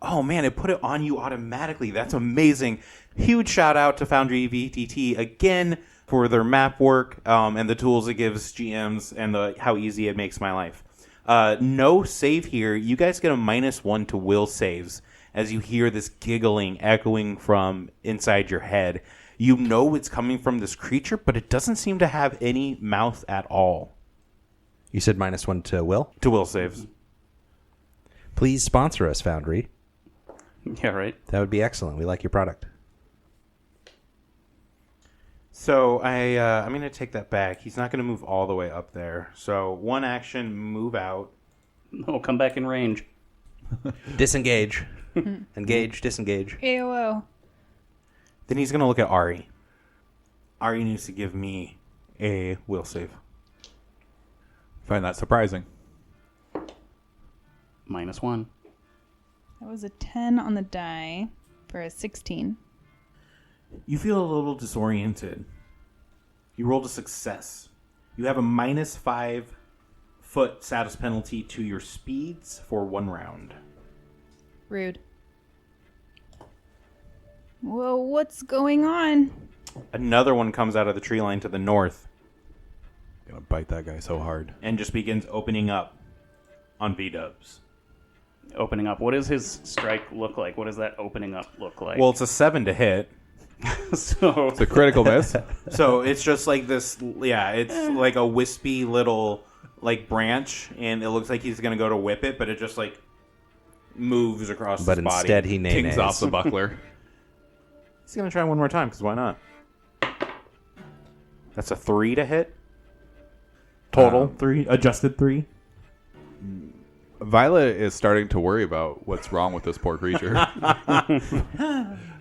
oh man, it put it on you automatically. That's amazing. Huge shout out to Foundry VTT again for their map work and the tools it gives GMs and how easy it makes my life. No save here. You guys get a -1 to will saves as you hear this giggling echoing from inside your head. You know it's coming from this creature, but it doesn't seem to have any mouth at all. You said -1 to will? To will saves. Please sponsor us, Foundry. Yeah, right. That would be excellent. We like your product. So I'm going to take that back. He's not going to move all the way up there. So 1 action, move out. No, come back in range. Disengage. Engage, disengage. AOO. Then he's going to look at Ari. Ari needs to give me a will save. Find that surprising. -1. That was a 10 on the die for a 16. You feel a little disoriented. You rolled a success. You have a -5 foot status penalty to your speeds for 1 round. Rude. Whoa, what's going on? Another one comes out of the tree line to the north Gonna bite that guy so hard. and just begins opening up on V-dubs. Opening up. What does his strike look like? What does that opening up look like? Well, it's a 7 to hit. so It's a critical miss. So it's just like this, it's like a wispy little like branch, and it looks like he's going to go to whip it, but it just like moves across But his body. instead he Pings nays. off the buckler. He's going to try one more time, because why not? That's a 3 to hit. Total 3, adjusted 3. Violet is starting to worry about what's wrong with this poor creature.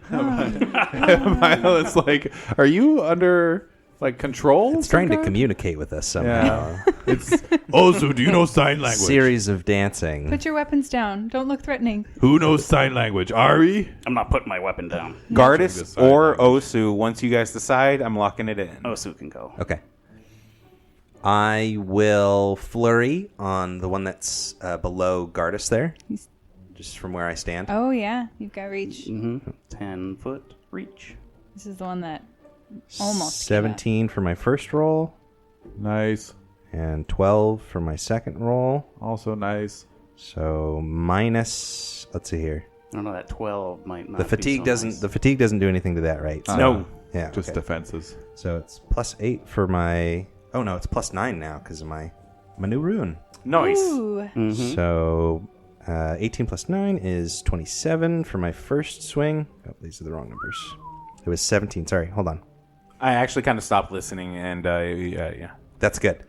Violet's like, are you under like control? It's trying to communicate with us somehow. Yeah. It's also, do you know sign language? Series of dancing. Put your weapons down. Don't look threatening. Who knows sign language? Ari? I'm not putting my weapon down. Gardas this side or language. Osu, once you guys decide, I'm locking it in. Osu can go. Okay. I will flurry on the one that's below Gardas there, just from where I stand. Oh, yeah. You've got reach. 10-foot reach. This is the one that almost 17 for my first roll, Nice. and 12 for my second roll. Also nice. So minus, let's see here, I don't know, that 12 might not The fatigue be so doesn't. nice. The fatigue doesn't do anything to that, right? So, No. Yeah. Just okay. defenses. So it's +8 for my. Oh no, it's +9 now because of my new rune. Nice. Ooh. So 18 plus 9 is 27 for my first swing. Oh, these are the wrong numbers. It was 17. Sorry, hold on. I actually kind of stopped listening, and yeah. That's good.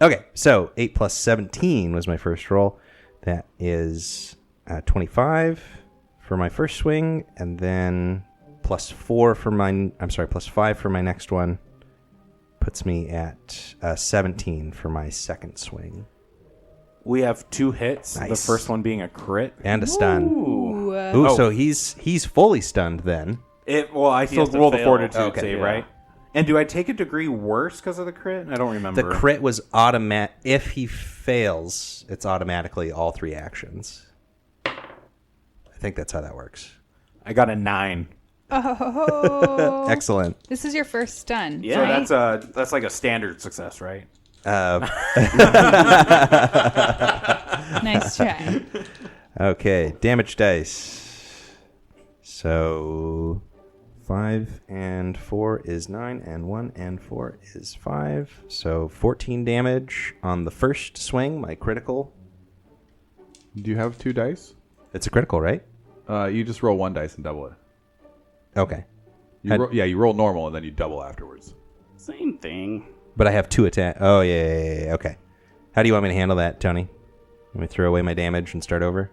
Okay, so 8 plus 17 was my first roll. That is 25 for my first swing, and then +4 for my. I'm sorry, +5 for my next one. Puts me at 17 for my second swing. We have 2 hits. The Nice. first one being a crit. And a stun. Ooh. Ooh, Oh. so he's fully stunned then. Well, I still has to roll the fail. fortitude Okay, save, yeah. right? And do I take a degree worse because of the crit? I don't remember. The crit was automatic. If he fails, it's automatically all 3 actions. I think that's how that works. I got a 9. Oh. Excellent. This is your first stun. Yeah. So right? that's like a standard success, right? Nice try. Okay, damage dice. So 5 and 4 is 9, and 1 and 4 is 5. So 14 damage on the first swing, my critical. Do you have 2 dice? It's a critical, right? You just roll 1 dice and double it. Okay. You roll normal and then you double afterwards. Same thing. But I have 2 attack. Oh, yeah. Okay. How do you want me to handle that, Tony? Let me throw away my damage and start over?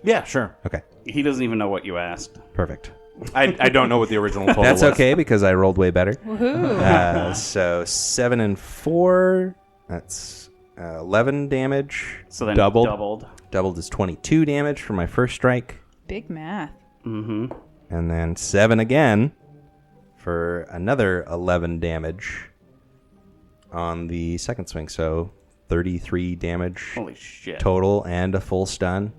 Yeah, sure. Okay, He doesn't even know what you asked. perfect. I don't know what the original total That's was. okay because I rolled way better. Woohoo. So 7 and 4, that's 11 damage. So then Doubled. Doubled is 22 damage for my first strike. Big math. And then 7 again for another 11 damage on the second swing. So 33 damage Holy shit. total and a full stun.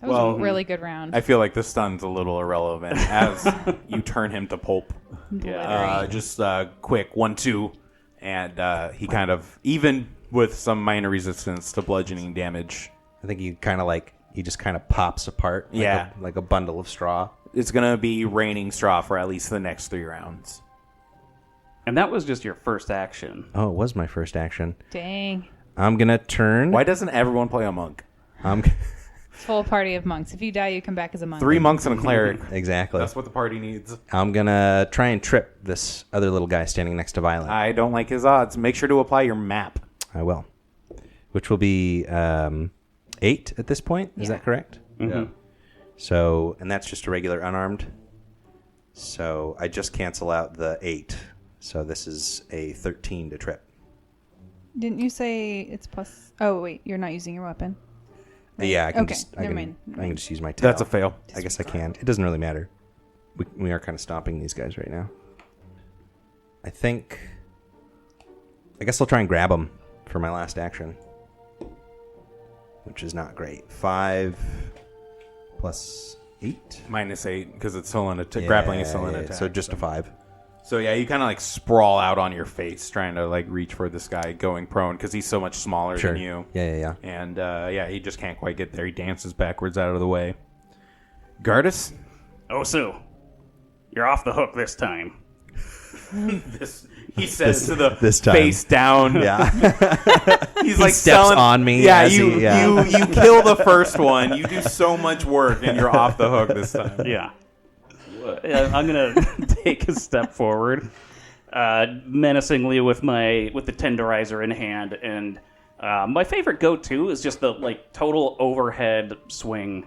That was Well, a really good round. I feel like this stun's a little irrelevant as you turn him to pulp. Just quick 1-2, and he kind of, even with some minor resistance to bludgeoning damage, I think he just kind of pops apart like a bundle of straw. it's gonna be raining straw for at least the next 3 rounds. And that was just your first action. Oh, it was my first action. Dang. I'm going to turn. Why doesn't everyone play a monk? I'm Full party of monks. If you die, you come back as a monk. 3 monks and a cleric. Exactly. That's what the party needs. I'm going to try and trip this other little guy standing next to Violet. I don't like his odds. Make sure to apply your map. I will. Which will be 8 at this point. Is that correct? Yeah. So, and that's just a regular unarmed. So I just cancel out the 8. So this is a 13 to trip. Didn't you say it's plus? Oh wait, you're not using your weapon. Right. Yeah, I can Okay, just I never can, mind. I can just use my tail. That's a fail. I guess I can. It doesn't really matter. We are kind of stomping these guys right now. I guess I'll try and grab them for my last action, which is not great. 5 plus 8. -8 because it's still in grappling is still an attack. So just a 5. So yeah, you kind of like sprawl out on your face trying to like reach for this guy going prone because he's so much smaller Sure. than you. Yeah. And he just can't quite get there. He dances backwards out of the way. Gardas? Oh, Sue. You're off the hook this time. He says to the this time. face down. Yeah. He's like steps selling, on me Yeah, as you, he- yeah. you kill the first one. You do so much work and you're off the hook this time. Yeah. I'm gonna take a step forward, menacingly with the tenderizer in hand, and my favorite go-to is just the like total overhead swing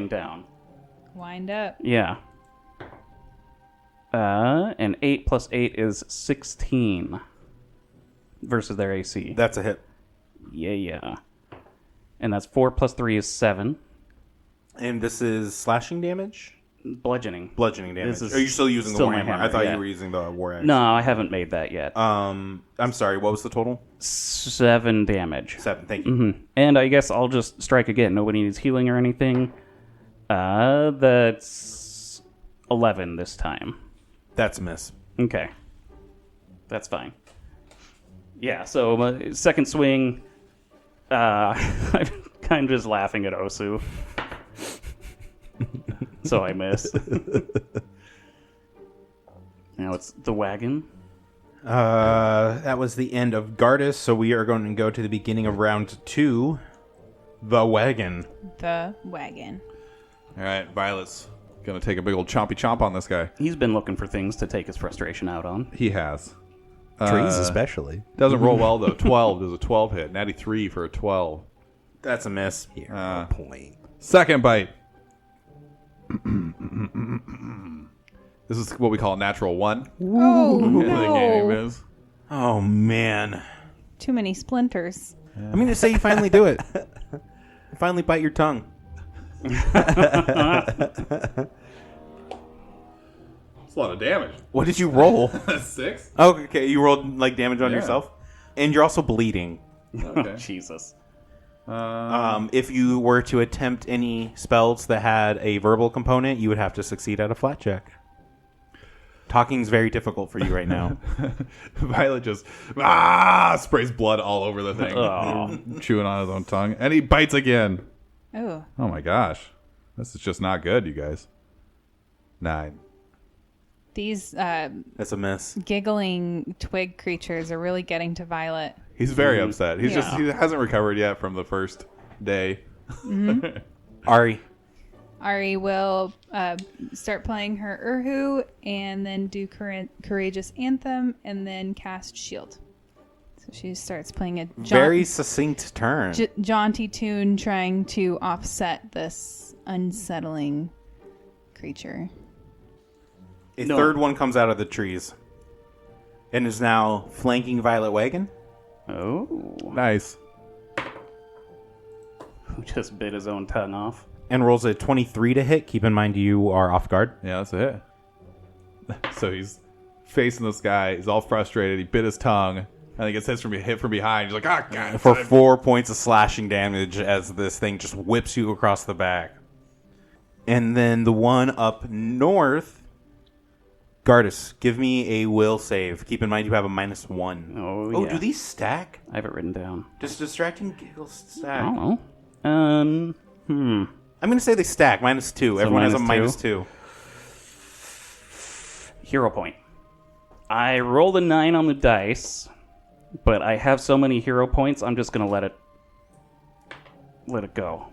down. Wind up. Yeah. And 8 plus 8 is 16 versus their AC. That's a hit. Yeah. And that's 4 plus 3 is 7. And this is slashing damage? Bludgeoning. Bludgeoning damage. This is Are you still using still the my warhammer? hammer, I thought yeah. you were using the war axe. No, I haven't made that yet. I'm sorry, what was the total? 7 damage. 7, thank you. And I guess I'll just strike again. Nobody needs healing or anything. That's 11 this time. That's a miss. Okay. That's fine. Yeah, so my second swing, I've kind of just laughing at Osu. So I miss. Now it's the wagon. That was the end of Gardas, so we are going to go to the beginning of round 2. The wagon. The wagon. All right, Violet's gonna take a big old chompy chomp on this guy. He's been looking for things to take his frustration out on. He has. Trees especially. Doesn't roll well though. 12 does a 12 hit. Natty 3 for a 12. That's a miss. Here, point. Second bite. This is what we call a natural 1. Oh, In the game no. is. Oh, man. Too many splinters. I'm going to say you finally do it. You finally bite your tongue. It's a lot of damage. What did you roll? 6? Oh, okay. You rolled like damage on Yeah. yourself? And you're also bleeding. Okay. Jesus. If you were to attempt any spells that had a verbal component, you would have to succeed at a flat check. Talking's very difficult for you right now. Violet just sprays blood all over the thing. Oh. Chewing on his own tongue. And he bites again. Oh. Oh my gosh. This is just not good, you guys. 9. These That's a miss. giggling twig creatures are really getting to Violet. He's very upset. He's Yeah. he hasn't recovered yet from the first day. Ari. Ari will start playing her Urhu and then do Courageous Anthem and then cast Shield. So she starts playing a Very succinct turn. jaunty tune trying to offset this unsettling creature. A third one comes out of the trees and is now flanking Violet Wagon. Oh. Nice. Who just bit his own tongue off? And rolls a 23 to hit. Keep in mind you are off guard. Yeah, that's a hit. So he's facing this guy. He's all frustrated. He bit his tongue. And he gets hit from behind. He's like, ah, God. For 4 points of slashing damage as this thing just whips you across the back. And then the one up north, Gardas, give me a will save. Keep in mind you have a -1. Oh, yeah. Do these stack? I have it written down. Does distracting giggles I stack? don't know. I'm going to say they stack. -2. Everyone has a -2? -2. Hero point. I rolled a 9 on the dice, but I have so many hero points, I'm just going to let it go.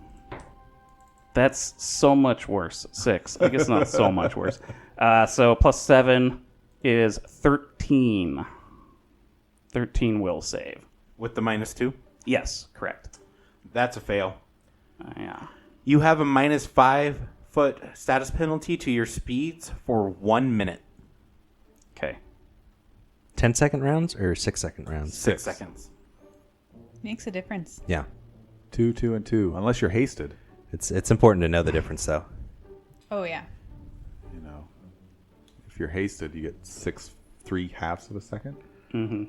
That's so much worse. 6. I guess not so much worse. So +7 is 13. 13 will save. With the -2? Yes, correct. That's a fail. Yeah. You have a -5-foot status penalty to your speeds for 1 minute. Okay. 10-second rounds or 6-second rounds? 6 seconds. Makes a difference. Yeah. 2, 2, and 2. Unless you're hasted. It's important to know the difference, though. Oh, yeah. You know, if you're hasted, you get 3/2 of a second. Mm-hmm.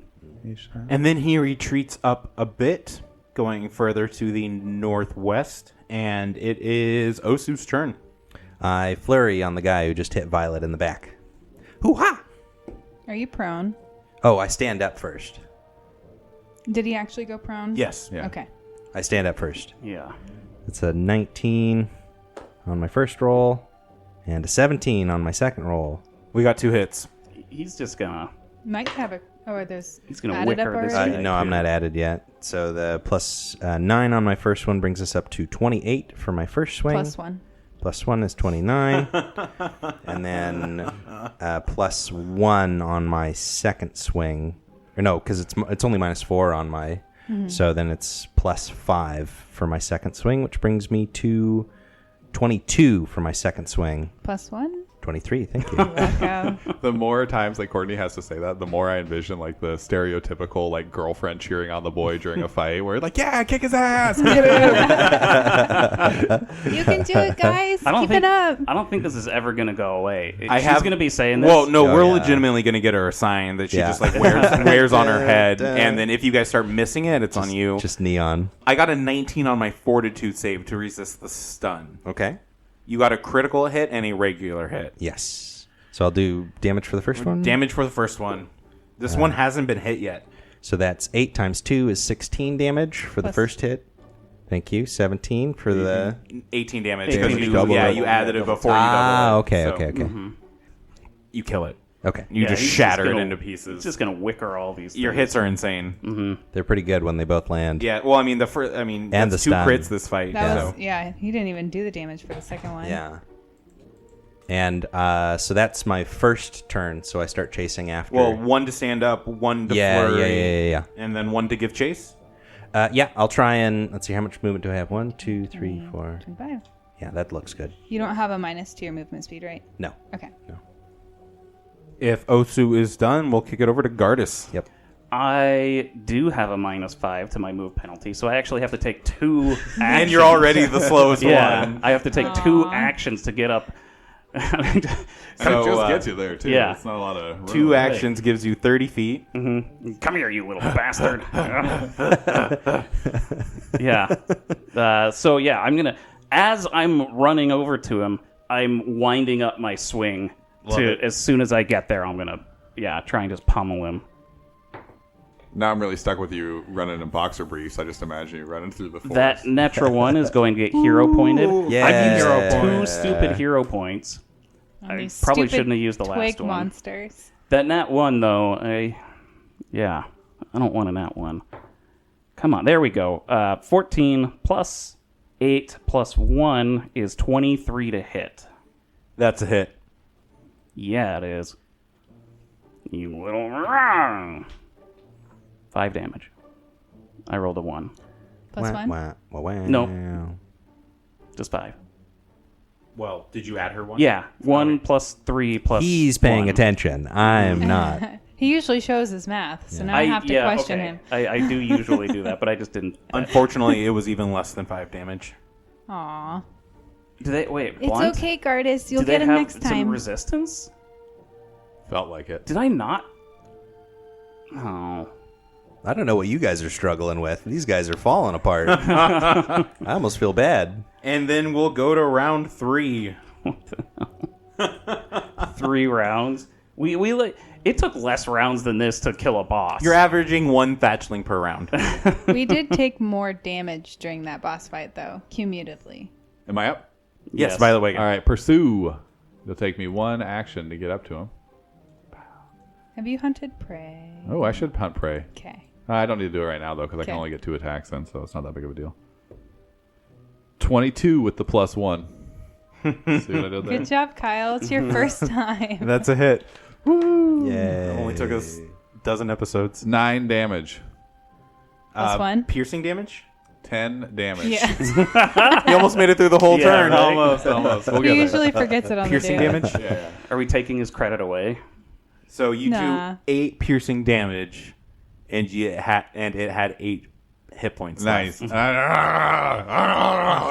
And then he retreats up a bit, going further to the northwest, and it is Osu's turn. I flurry on the guy who just hit Violet in the back. Hoo-ha! Are you prone? Oh, I stand up first. Did he actually go prone? Yes. Yeah. Okay. I stand up first. Yeah. It's a 19 on my first roll and a 17 on my second roll. We got 2 hits. He's just gonna... Might have a... Oh, there's... He's gonna added wicker up this already? guy. No, I'm not added yet. So the +9 on my first one brings us up to 28 for my first swing. +1. +1 is 29. And then +1 on my second swing. Or no, because it's only -4 on my... So then it's +5 for my second swing, which brings me to 22 for my second swing. +1? 23, thank you. Welcome. The more times like Courtney has to say that, the more I envision like the stereotypical like girlfriend cheering on the boy during a fight, where like, yeah, kick his ass, get him. You can do it, guys. Keep it up. I don't think this is ever gonna go away. I She's have- gonna be saying this. Well, no, Oh, we're yeah. legitimately going to get her a sign that she Yeah. just like wears on her head, and then if you guys start missing it, it's on you. Just neon. I got a 19 on my fortitude save to resist the stun. Okay. You got a critical hit and a regular hit. Yes. So I'll do damage for the first one. Damage for the first one. This one hasn't been hit yet. So that's 8 times 2 is 16 damage for the Plus- first hit. Thank you. 17 for the... 18 damage. 18 Because you, double yeah, it. you added it before you doubled it. okay, So okay. You kill it. Okay. You just he's shatter it gonna- into pieces. It's just gonna wicker all these. Your things. hits are insane. They're pretty good when they both land. Yeah, well, I mean, that's And the two stun. crits this fight. That so. was he didn't even do the damage for the second one. Yeah. And so that's my first turn, so I start chasing after. Well, one to stand up, one to yeah, flurry, yeah. and then one to give chase. Yeah, I'll try and... Let's see, how much movement do I have? 1, 2, 3, 4... 25. Yeah, that looks good. You don't have a minus to your movement speed, right? No. Okay. If Osu is done, we'll kick it over to Gardas. Yep. I do have a -5 to my move penalty, so I actually have to take 2 actions. And you're already the slowest Yeah, one. I have to take 2 actions to get up. It So, just gets you there, too. yeah. It's not a lot of room. 2 actions gives you 30 feet. Come here, you little bastard. Yeah. So, yeah, I'm going to... As I'm running over to him, I'm winding up my swing. As soon as I get there, I'm going to, try and just pummel him. Now I'm really stuck with you running in boxer briefs. I just imagine you running through the forest. That Netra 1 is going to get hero pointed. Yeah. I've used 2 stupid hero points. On I these probably stupid shouldn't have used the last twig one. monsters. That nat 1, though, I don't want a nat 1. Come on, there we go. 14 plus 8 plus 1 is 23 to hit. That's a hit. Yeah, it is. You little... 5 damage. I rolled a 1. Plus one? No. Just 5. Well, did you add her one? Yeah, 1 plus 3 plus He's paying 1. attention. I'm not. He usually shows his math, so now I have to question him. I do usually do that, but I just didn't. Unfortunately, it was even less than 5 damage. Aw. Do they wait? It's Blunt? okay, Gardas. You'll Do they get him have next some time. resistance? Felt like it. Did I not? Oh. I don't know what you guys are struggling with. These guys are falling apart. I almost feel bad. And then we'll go to round 3. 3 rounds. We it took less rounds than this to kill a boss. You're averaging 1 thatchling per round. We did take more damage during that boss fight, though, cumulatively. Am I up? Yes, by the way. All right, pursue. It'll take me 1 action to get up to him. Have you hunted prey? Oh, I should hunt prey. Okay. I don't need to do it right now, though, because I can Okay. only get 2 attacks then, so it's not that big of a deal. 22 with the +1. See what I did there? Good job, Kyle. It's your first time. That's a hit. Yeah. Only took us a dozen episodes. 9 damage. Plus one? Piercing damage? 10 damage. Yeah. You almost made it through the whole Yeah, turn. right? Almost. We'll He get usually forgets it on Piercing the day. damage? Are we taking his credit away? So you Nah. do 8 piercing damage, and it had 8 hit points. Nice. left.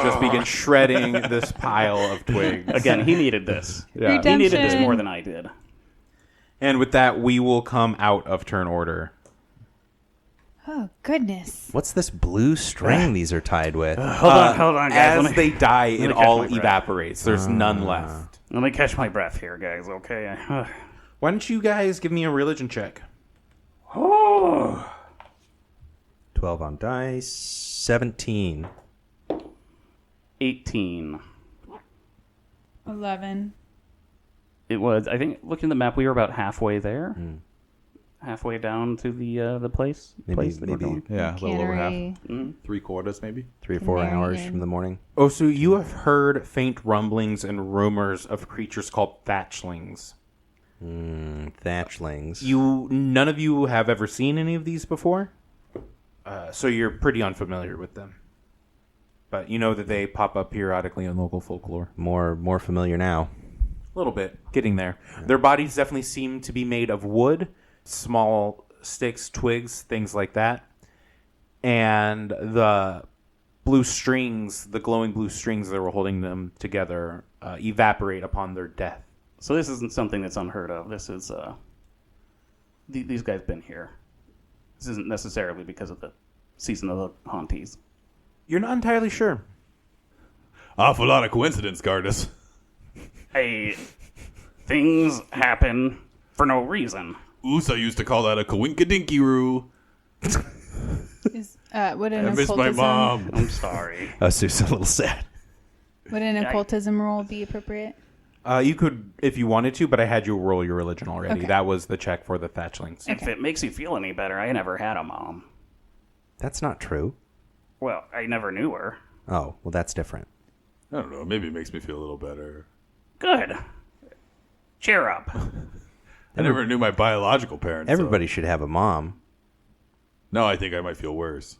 Just begin shredding this pile of twigs. Again, he needed this. Yeah. He needed this Redemption. more than I did. And with that, we will come out of turn order. Oh, goodness. What's this blue string these are tied with? Hold on, guys. As they die, it catch all my breath. evaporates. There's none left. Let me catch my breath here, guys. Okay. Why don't you guys give me a religion check? 12 on dice. 17. 18. 11. It was. I think looking at the map, we were about halfway there. Halfway down to the place. Maybe that we're going. Yeah, a little over half. Canary. 3/4 maybe. 3 or 4 Canary hours Inn. from the morning. Osu, you have heard faint rumblings and rumors of creatures called thatchlings. Thatchlings. None of you have ever seen any of these before, so you're pretty unfamiliar with them. But you know that they pop up periodically in local folklore. More familiar now. A little bit, getting there. Their bodies definitely seem to be made of wood, small sticks, twigs, things like that. And the blue strings, the glowing blue strings that were holding them together, evaporate upon their death. So this isn't something that's unheard of. This is these guys been here. This isn't necessarily because of the season of the Haunties. You're not entirely sure. Awful lot of coincidence, Gardas. Hey, things happen for no reason. Usa used to call that a coinkadinky-roo. Would an I miss my occultism mom. I'm sorry. Sue's a little sad. would an occultism roll be appropriate? You could, if you wanted to, but I had you roll your religion already. Okay. That was the check for the Thatchlings. If it makes you feel any better, I never had a mom. That's not true. Well, I never knew her. Oh, well, that's different. I don't know. Maybe it makes me feel a little better. Good. Cheer up. I never knew my biological parents. Everybody should have a mom. No, I think I might feel worse.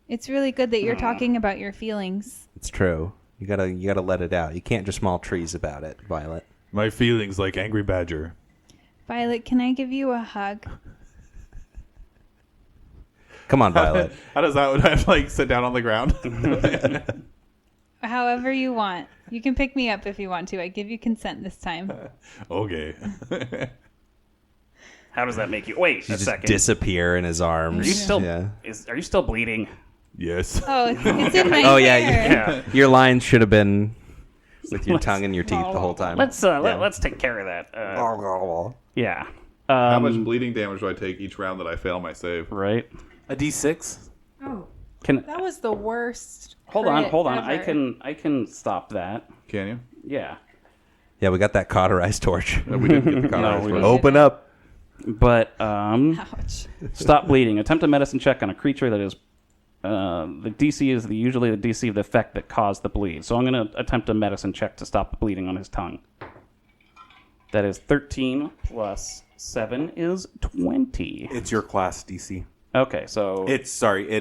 It's really good that you're talking about your feelings. It's true. You gotta let it out. You can't just maul trees about it, Violet. My feelings like Angry Badger. Violet, can I give you a hug? Come on, Violet. How does that? Would I like sit down on the ground? However you want. You can pick me up if you want to. I give you consent this time. Okay. How does that make you? Wait a Just second. disappear in his arms. Are you still? Yeah. Are you still bleeding? Yes. Oh, it's in my Oh, yeah, hair. Yeah. Your line should have been with your tongue and your teeth the whole time. Let's take care of that. Yeah. How much bleeding damage do I take each round that I fail my save? Right. A D6? Oh, Can that was the worst. hold on. crit I ever. can stop that. Can you? Yeah. Yeah, we got that cauterized torch. We didn't get the cauterized we one. didn't. Open up. But Ouch. stop bleeding. Attempt a medicine check on a creature that is. The DC is usually the DC of the effect that caused the bleed. So I'm going to attempt a medicine check to stop the bleeding on his tongue. That is 13 plus 7 is 20. It's your class DC. Okay, so It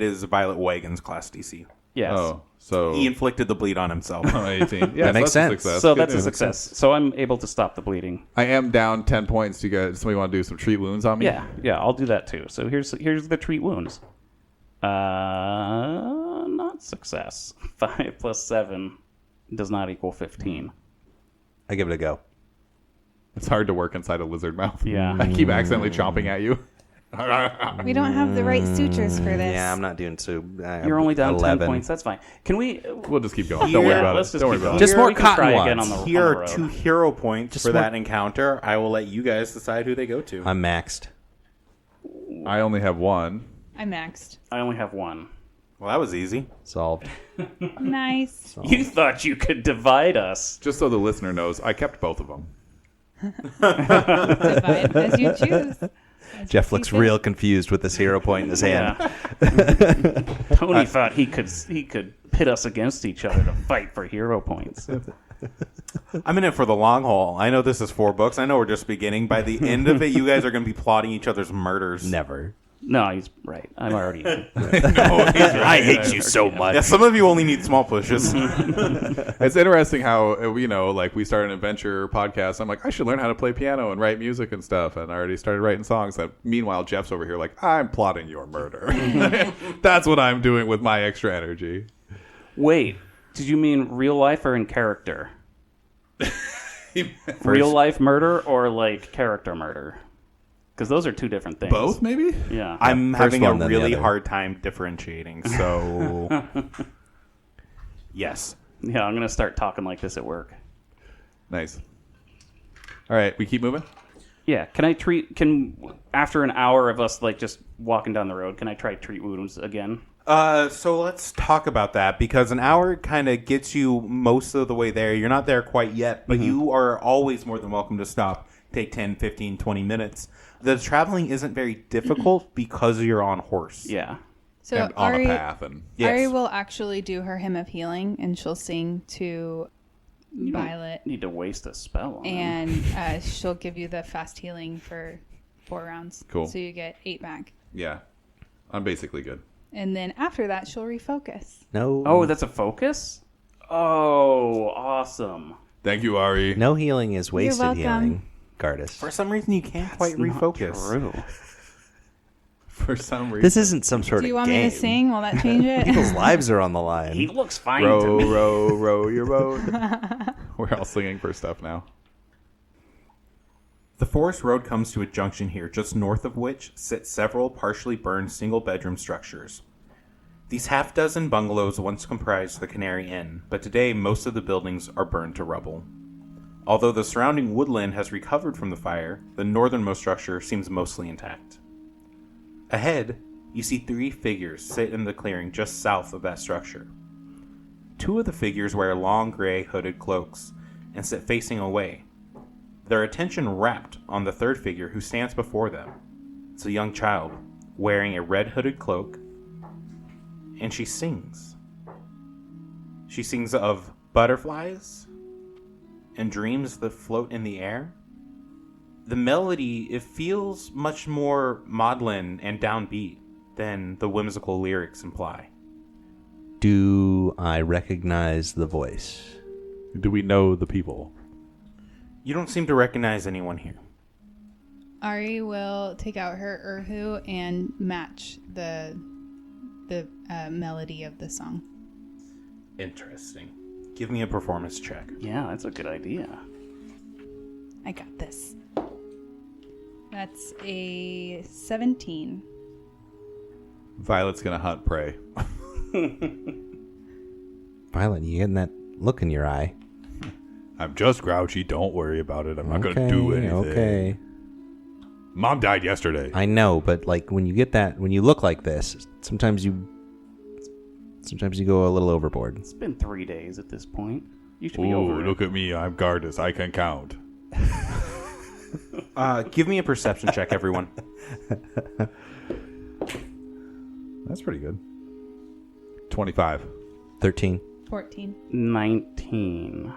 is Violet Wagon's class DC. yes. Oh, so He inflicted the bleed on himself. 18. Yeah, That makes so that's a sense. success. So Good that's a news. success. So I'm able to stop the bleeding. I am down 10 points. Do you guys? Somebody want to do some treat wounds on me? Yeah, I'll do that too. So here's the treat wounds. Not success. 5 plus 7 does not equal 15. I give it a go. It's hard to work inside a lizard mouth. Yeah. I keep accidentally chomping at you. We don't have the right sutures for this. Yeah, I'm not doing so. You're only down 11. 10 points. That's fine. Can we? We'll just keep going. Don't worry about let's it. just Don't worry keep about going. it. Just more We can cotton try wads. again on the Here on the are road. 2 hero points Just for one- that encounter. I will let you guys decide who they go to. I'm maxed. I only have one. I'm maxed. I only have one. Well, that was easy. Solved. Nice. You thought you could divide us. Just so the listener knows, I kept both of them. Divide as you choose. Jeff looks real confused with this hero point in his hand. Yeah. Tony thought he could pit us against each other to fight for hero points. I'm in it for the long haul. I know this is 4 books. I know we're just beginning. By the end of it, you guys are going to be plotting each other's murders. Never. No, he's right. I'm already. I hate you so much. Yeah, some of you only need small pushes. It's interesting how, like we started an adventure podcast. I'm like, I should learn how to play piano and write music and stuff. And I already started writing songs. And meanwhile, Jeff's over here like, I'm plotting your murder. That's what I'm doing with my extra energy. Wait, did you mean real life or in character? Real life murder or like character murder? Because those are two different things. Both, maybe? Yeah. I'm First having a one, then the really other. hard time differentiating. So, yes. Yeah, I'm gonna start talking like this at work. Nice. All right, we keep moving? Yeah. Can after an hour of us like just walking down the road, can I try treat wounds again? So let's talk about that because an hour kind of gets you most of the way there. You're not there quite yet, but you are always more than welcome to stop. Take 10, 15, 20 minutes. The traveling isn't very difficult because you're on horse. Yeah. So And on Ari, a path. And Yes. Ari will actually do her hymn of healing, and she'll sing to Violet, Need to waste a spell on him. and she'll give you the fast healing for 4 rounds. Cool. So you get 8 back, yeah, I'm basically good. and then after that, she'll refocus. No. Oh, that's a focus? Oh, awesome. Thank you, Ari. No healing is wasted welcome. healing, Gardas. For some reason, you can't quite Not refocus. True. For some reason. This isn't some sort Do of you want game. me to sing? Will that change it? People's lives are on the He line. looks fine to Row, me. row, row your boat. We're all singing for stuff now. The forest road comes to a junction here, just north of which sit several partially burned single-bedroom structures. These half-dozen bungalows once comprised the Canary Inn, but today most of the buildings are burned to rubble. Although the surrounding woodland has recovered from the fire, the northernmost structure seems mostly intact. Ahead, you see 3 figures sit in the clearing just south of that structure. 2 of the figures wear long gray hooded cloaks and sit facing away, their attention rapt on the 3rd figure who stands before them. It's a young child wearing a red hooded cloak, and she sings. She sings of butterflies and dreams that float in the air. The melody, it feels much more maudlin and downbeat than the whimsical lyrics imply. Do I recognize the voice? Do we know the people? You don't seem to recognize anyone here. Ari will take out her Urhu and match the melody of the song. Interesting. Give me a performance check. Yeah, that's a good idea. I got this. That's a 17. Violet's gonna hunt prey. Violet, you getting that look in your eye? I'm just grouchy. Don't worry about it. I'm not gonna do anything. Okay. Mom died yesterday. I know, but like when you get that, when you look like this, sometimes you go a little overboard. It's been 3 days at this point. You should Ooh, be over it. look at me. I'm Gardus. I can count. Give me a perception check, everyone. That's pretty good. 25. 13. 14. 19.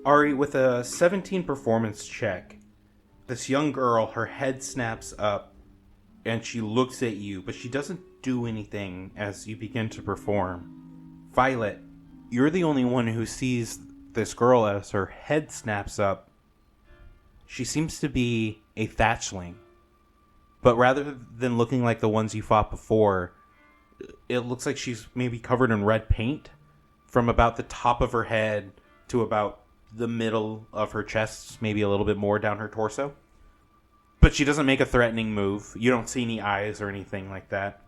Ari, with a 17 performance check, this young girl, her head snaps up and she looks at you, but she doesn't do anything as you begin to perform. Violet, you're the only one who sees this girl as her head snaps up. She seems to be a Thatchling, but rather than looking like the ones you fought before, it looks like she's maybe covered in red paint from about the top of her head to about the middle of her chest, maybe a little bit more down her torso. But she doesn't make a threatening move. You don't see any eyes or anything like that.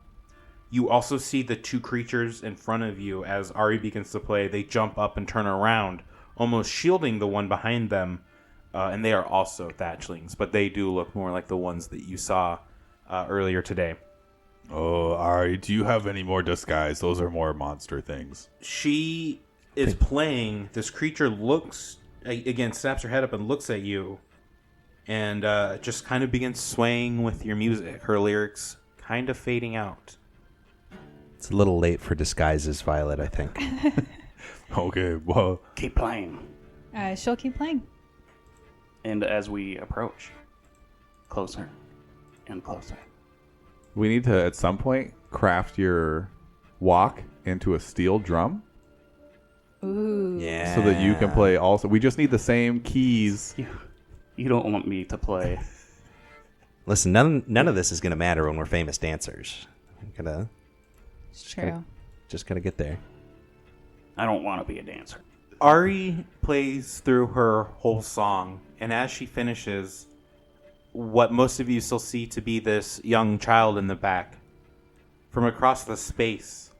You also see the 2 creatures in front of you as Ari begins to play. They jump up and turn around, almost shielding the one behind them. And they are also Thatchlings, but they do look more like the ones that you saw earlier today. Oh, Ari, do you have any more disguise? Those are more monster things. She is playing. This creature looks, again, snaps her head up and looks at you, and just kind of begins swaying with your music. Her lyrics kind of fading out. It's a little late for disguises, Violet, I think. Okay, well, Keep playing. She'll keep playing. And as we approach, closer and closer. we need to, at some point, craft your walk into a steel drum Ooh. Yeah. so that you can play also. We just need the same keys. You don't want me to play. Listen, none of this is going to matter when we're famous dancers. It's true. Just gotta get there. I don't want to be a dancer. Ari plays through her whole song, and as she finishes, what most of you still see to be this young child in the back, from across the space.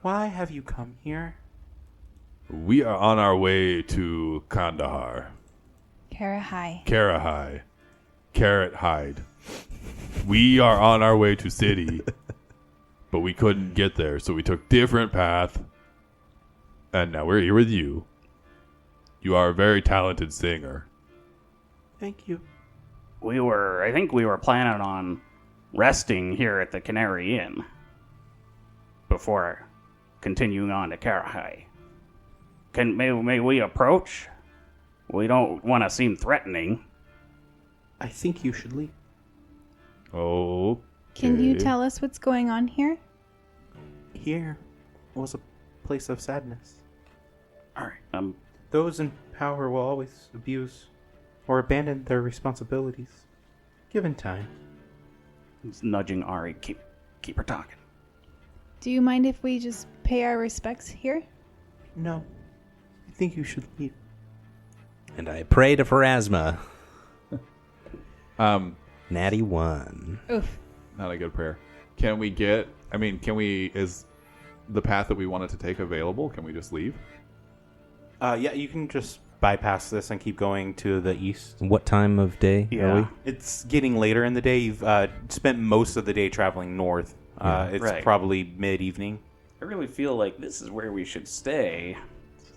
Why have you come here? We are on our way to Kandahar. Karahai. Carrot Hide. We are on our way to city, but we couldn't get there, so we took different path, and now we're here with you. You are a very talented singer. Thank you. I think we were planning on resting here at the Canary Inn before continuing on to Karahai. May we approach? We don't want to seem threatening. I think you should leave. Oh. Can you tell us what's going on here? Here was a place of sadness. All right. Those in power will always abuse or abandon their responsibilities, given time. He's nudging Ari. Keep her talking. Do you mind if we just pay our respects here? No, I think you should leave. And I pray to Pharasma. Natty 1. Oof. Not a good prayer. Is the path that we wanted to take available? Can we just leave? Yeah, you can just bypass this and keep going to the east. What time of day are we? It's getting later in the day. You've spent most of the day traveling north. It's Right. probably mid-evening. I really feel like this is where we should stay.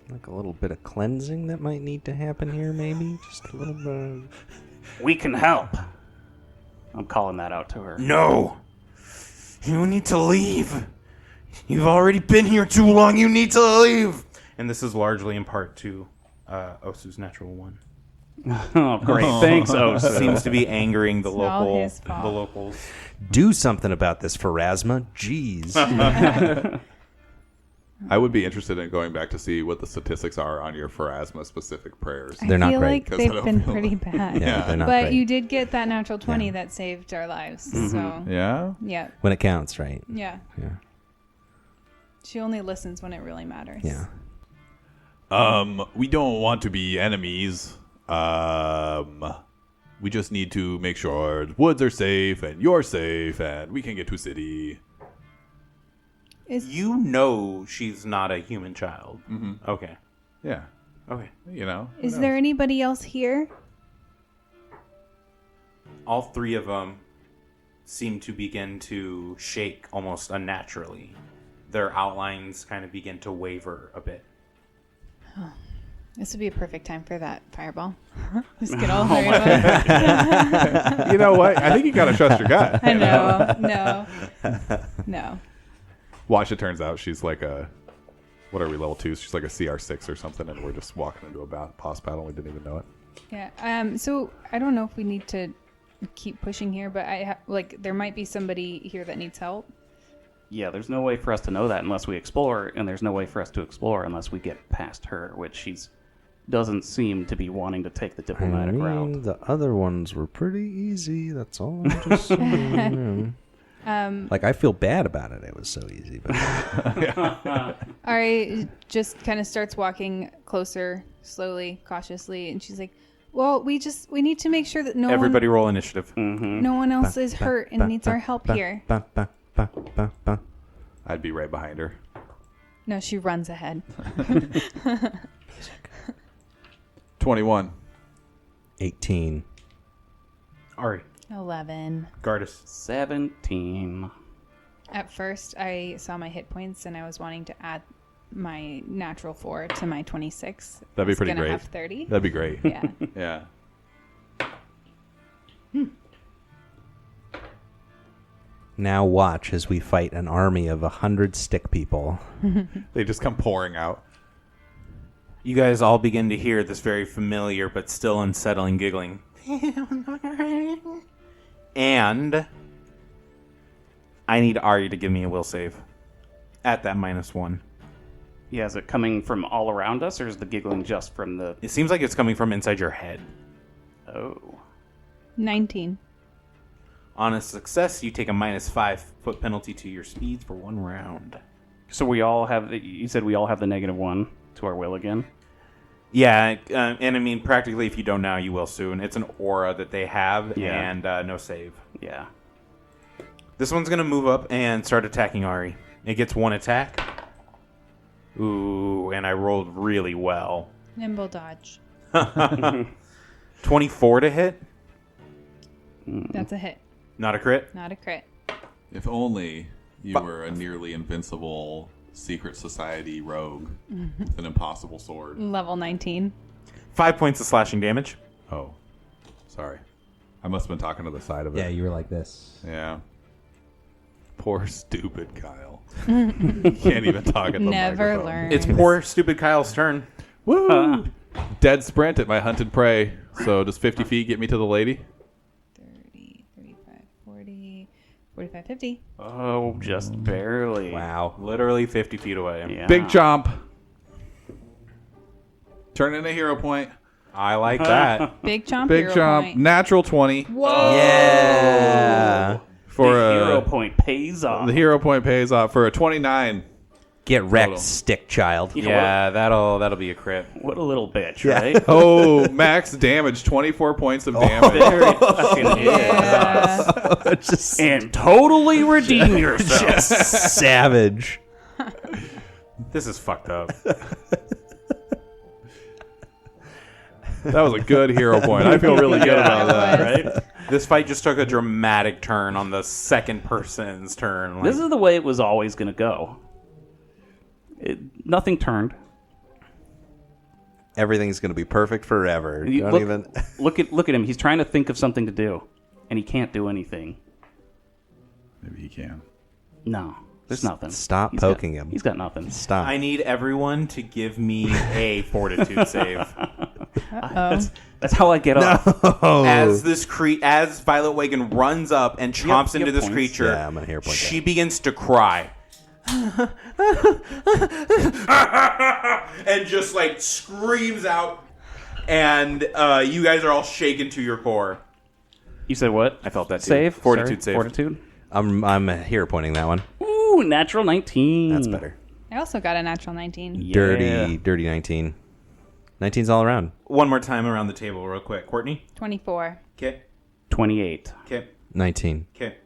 Like a little bit of cleansing that might need to happen here, maybe? Just a little bit. We can help. I'm calling that out to her. No! You need to leave! You've already been here too long, you need to leave! And this is largely in part to Osu's natural one. Oh, great. Thanks, Osu. Seems to be angering the It's all local his fault. the locals. Do something about this, Pharasma. Jeez. I would be interested in going back to see what the statistics are on your Pharasma specific prayers. They're not I feel great. like 'Cause I they've don't been feel pretty like- bad. Yeah, they're not But great. you did get that natural 20 Yeah. that saved our lives. Mm-hmm. So, Yeah? yeah. When it counts, right? Yeah. Yeah. She only listens when it really matters. Yeah. We don't want to be enemies. We just need to make sure the woods are safe and you're safe and we can get to city. You know she's not a human child. Mm-hmm. Okay. Yeah. Okay. You know? Is there anybody else here? All three of them seem to begin to shake almost unnaturally. Their outlines kind of begin to waver a bit. This would be a perfect time for that fireball. Just get all three of them. You know what? I think you gotta trust your gut. I know. No. Watch, it turns out she's like a, what are we, level 2? She's like a CR6 or something, and we're just walking into a boss battle. We didn't even know it. Yeah. So I don't know if we need to keep pushing here, but there might be somebody here that needs help. Yeah, there's no way for us to know that unless we explore, and there's no way for us to explore unless we get past her, which she's doesn't seem to be wanting to take the diplomatic route. The other ones were pretty easy. That's all I'm just saying. Like, I feel bad about it. It was so easy. But Ari just kind of starts walking closer, slowly, cautiously, and she's like, "Well, we need to make sure that Everybody roll initiative. no one else is hurt and needs our help here." I'd be right behind her. No, she runs ahead. 21. 18. Ari. 11. Gardas. 17. At first, I saw my hit points and I was wanting to add my natural 4 to my 26. That'd be I was pretty gonna great. have 30. That'd be great. Yeah. Yeah. Now watch as we fight an army of 100 stick people. They just come pouring out. You guys all begin to hear this very familiar but still unsettling giggling. And I need Ari to give me a will save at that -1. Yeah, is it coming from all around us, or is the giggling just from the... It seems like it's coming from inside your head. Oh. 19. On a success, you take a -5 foot penalty to your speed for 1 round. So we all have... You said we all have the -1 to our will again? Yeah, and I mean, practically, if you don't now, you will soon. It's an aura that they have, Yeah. and no save. Yeah. This one's going to move up and start attacking Ari. It gets 1 attack. Ooh, and I rolled really well. Nimble dodge. 24 to hit. That's a hit. Not a crit. Not a crit. If only you were a nearly invincible secret society rogue with an impossible sword. Level 19. 5 points of slashing damage. Oh. Sorry. I must have been talking to the side of it. Yeah, you were like this. Yeah. Poor stupid Kyle. Can't even talk at the Never microphone. learn. It's poor, stupid Kyle's turn. Woo! Dead sprint at my hunted prey. So does 50 feet get me to the lady? 30, 35, 40, 45, 50. Oh, just barely. Wow. Literally 50 feet away. Yeah. Big chomp. Turn in a hero point. I like that. Big chomp. Big hero chomp. point. Natural 20. Whoa! Yeah. For the a hero point pays off. The hero point pays off for a 29. Get wrecked, Total. stick child. You know Yeah, that'll be a crit. What a little bitch, right? Oh, max damage. 24 points of damage. Very fucking Yeah. Just And totally redeem yourself. savage. This is fucked up. That was a good hero point. I feel really good about that. Right? This fight just took a dramatic turn on the second person's turn. Like, This is the way it was always going to go. Nothing turned. Everything's going to be perfect forever. You Don't look, even. look at him. He's trying to think of something to do, and he can't do anything. Maybe he can. No, there's nothing. Stop He's poking got, him. He's got nothing. Stop. I need everyone to give me a fortitude save. That's how I get off. As Violet Wagon runs up and chomps you into have this points? creature, Yeah, I'm gonna hero point she begins to cry. And just like screams out, and you guys are all shaken to your core. You said what? I felt that too. Save? Fortitude Sorry, save. Fortitude? I'm hero pointing that one. Ooh, natural 19. That's better. I also got a natural 19. Yeah. Dirty 19. 19's all around. One more time around the table, real quick. Courtney. 24. Okay. 28. Okay. 19. Okay.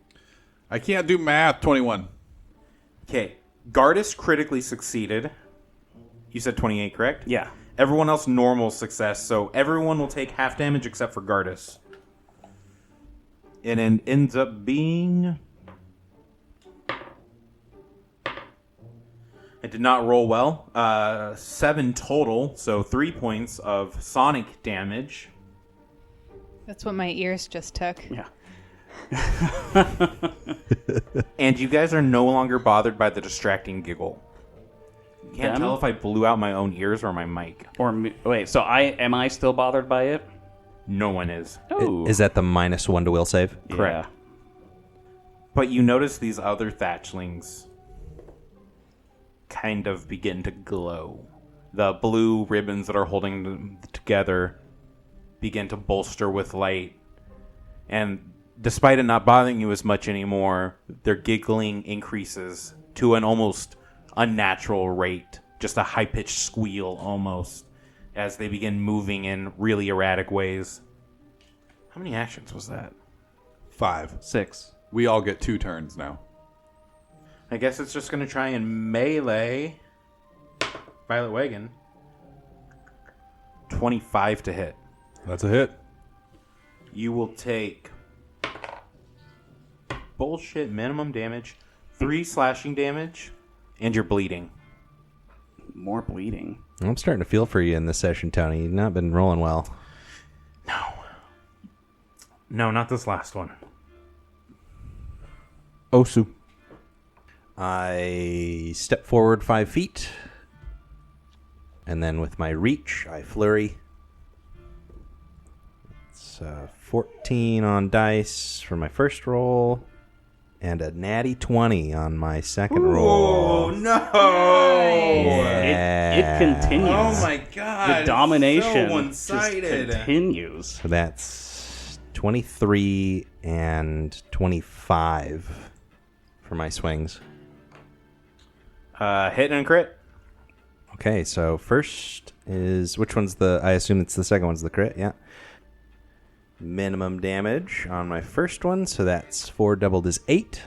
I can't do math. 21. Okay. Gardas critically succeeded. You said 28, correct? Yeah. Everyone else normal success, so everyone will take half damage except for Gardas. And it ends up being... It did not roll well. 7 total, so 3 points of sonic damage. That's what my ears just took. Yeah. And you guys are no longer bothered by the distracting giggle. Can't Them? tell if I blew out my own ears or my mic. Wait, so am I still bothered by it? No one is. Oh. Is that the -1 to will save? Correct. But you notice these other thatchlings kind of begin to glow. The blue ribbons that are holding them together begin to bolster with light. And despite it not bothering you as much anymore, their giggling increases to an almost unnatural rate. Just a high-pitched squeal almost, as they begin moving in really erratic ways. How many actions was that? 5. 6. We all get 2 turns now. I guess it's just going to try and melee Violet Wagon. 25 to hit. That's a hit. You will take bullshit minimum damage, 3 slashing damage, and you're bleeding. More bleeding. I'm starting to feel for you in this session, Tony. You've not been rolling well. No, not this last one. Osu. I step forward 5 feet. And then with my reach, I flurry. It's 14 on dice for my first roll. And a natty 20 on my second roll. Oh, no! Yeah. It continues. Oh, my God. The domination So just one-sided. continues. So that's 23 and 25 for my swings. Hit and crit. Okay, so first is... Which one's the... I assume it's the second one's the crit, yeah. Minimum damage on my first one, so that's 4 doubled is 8.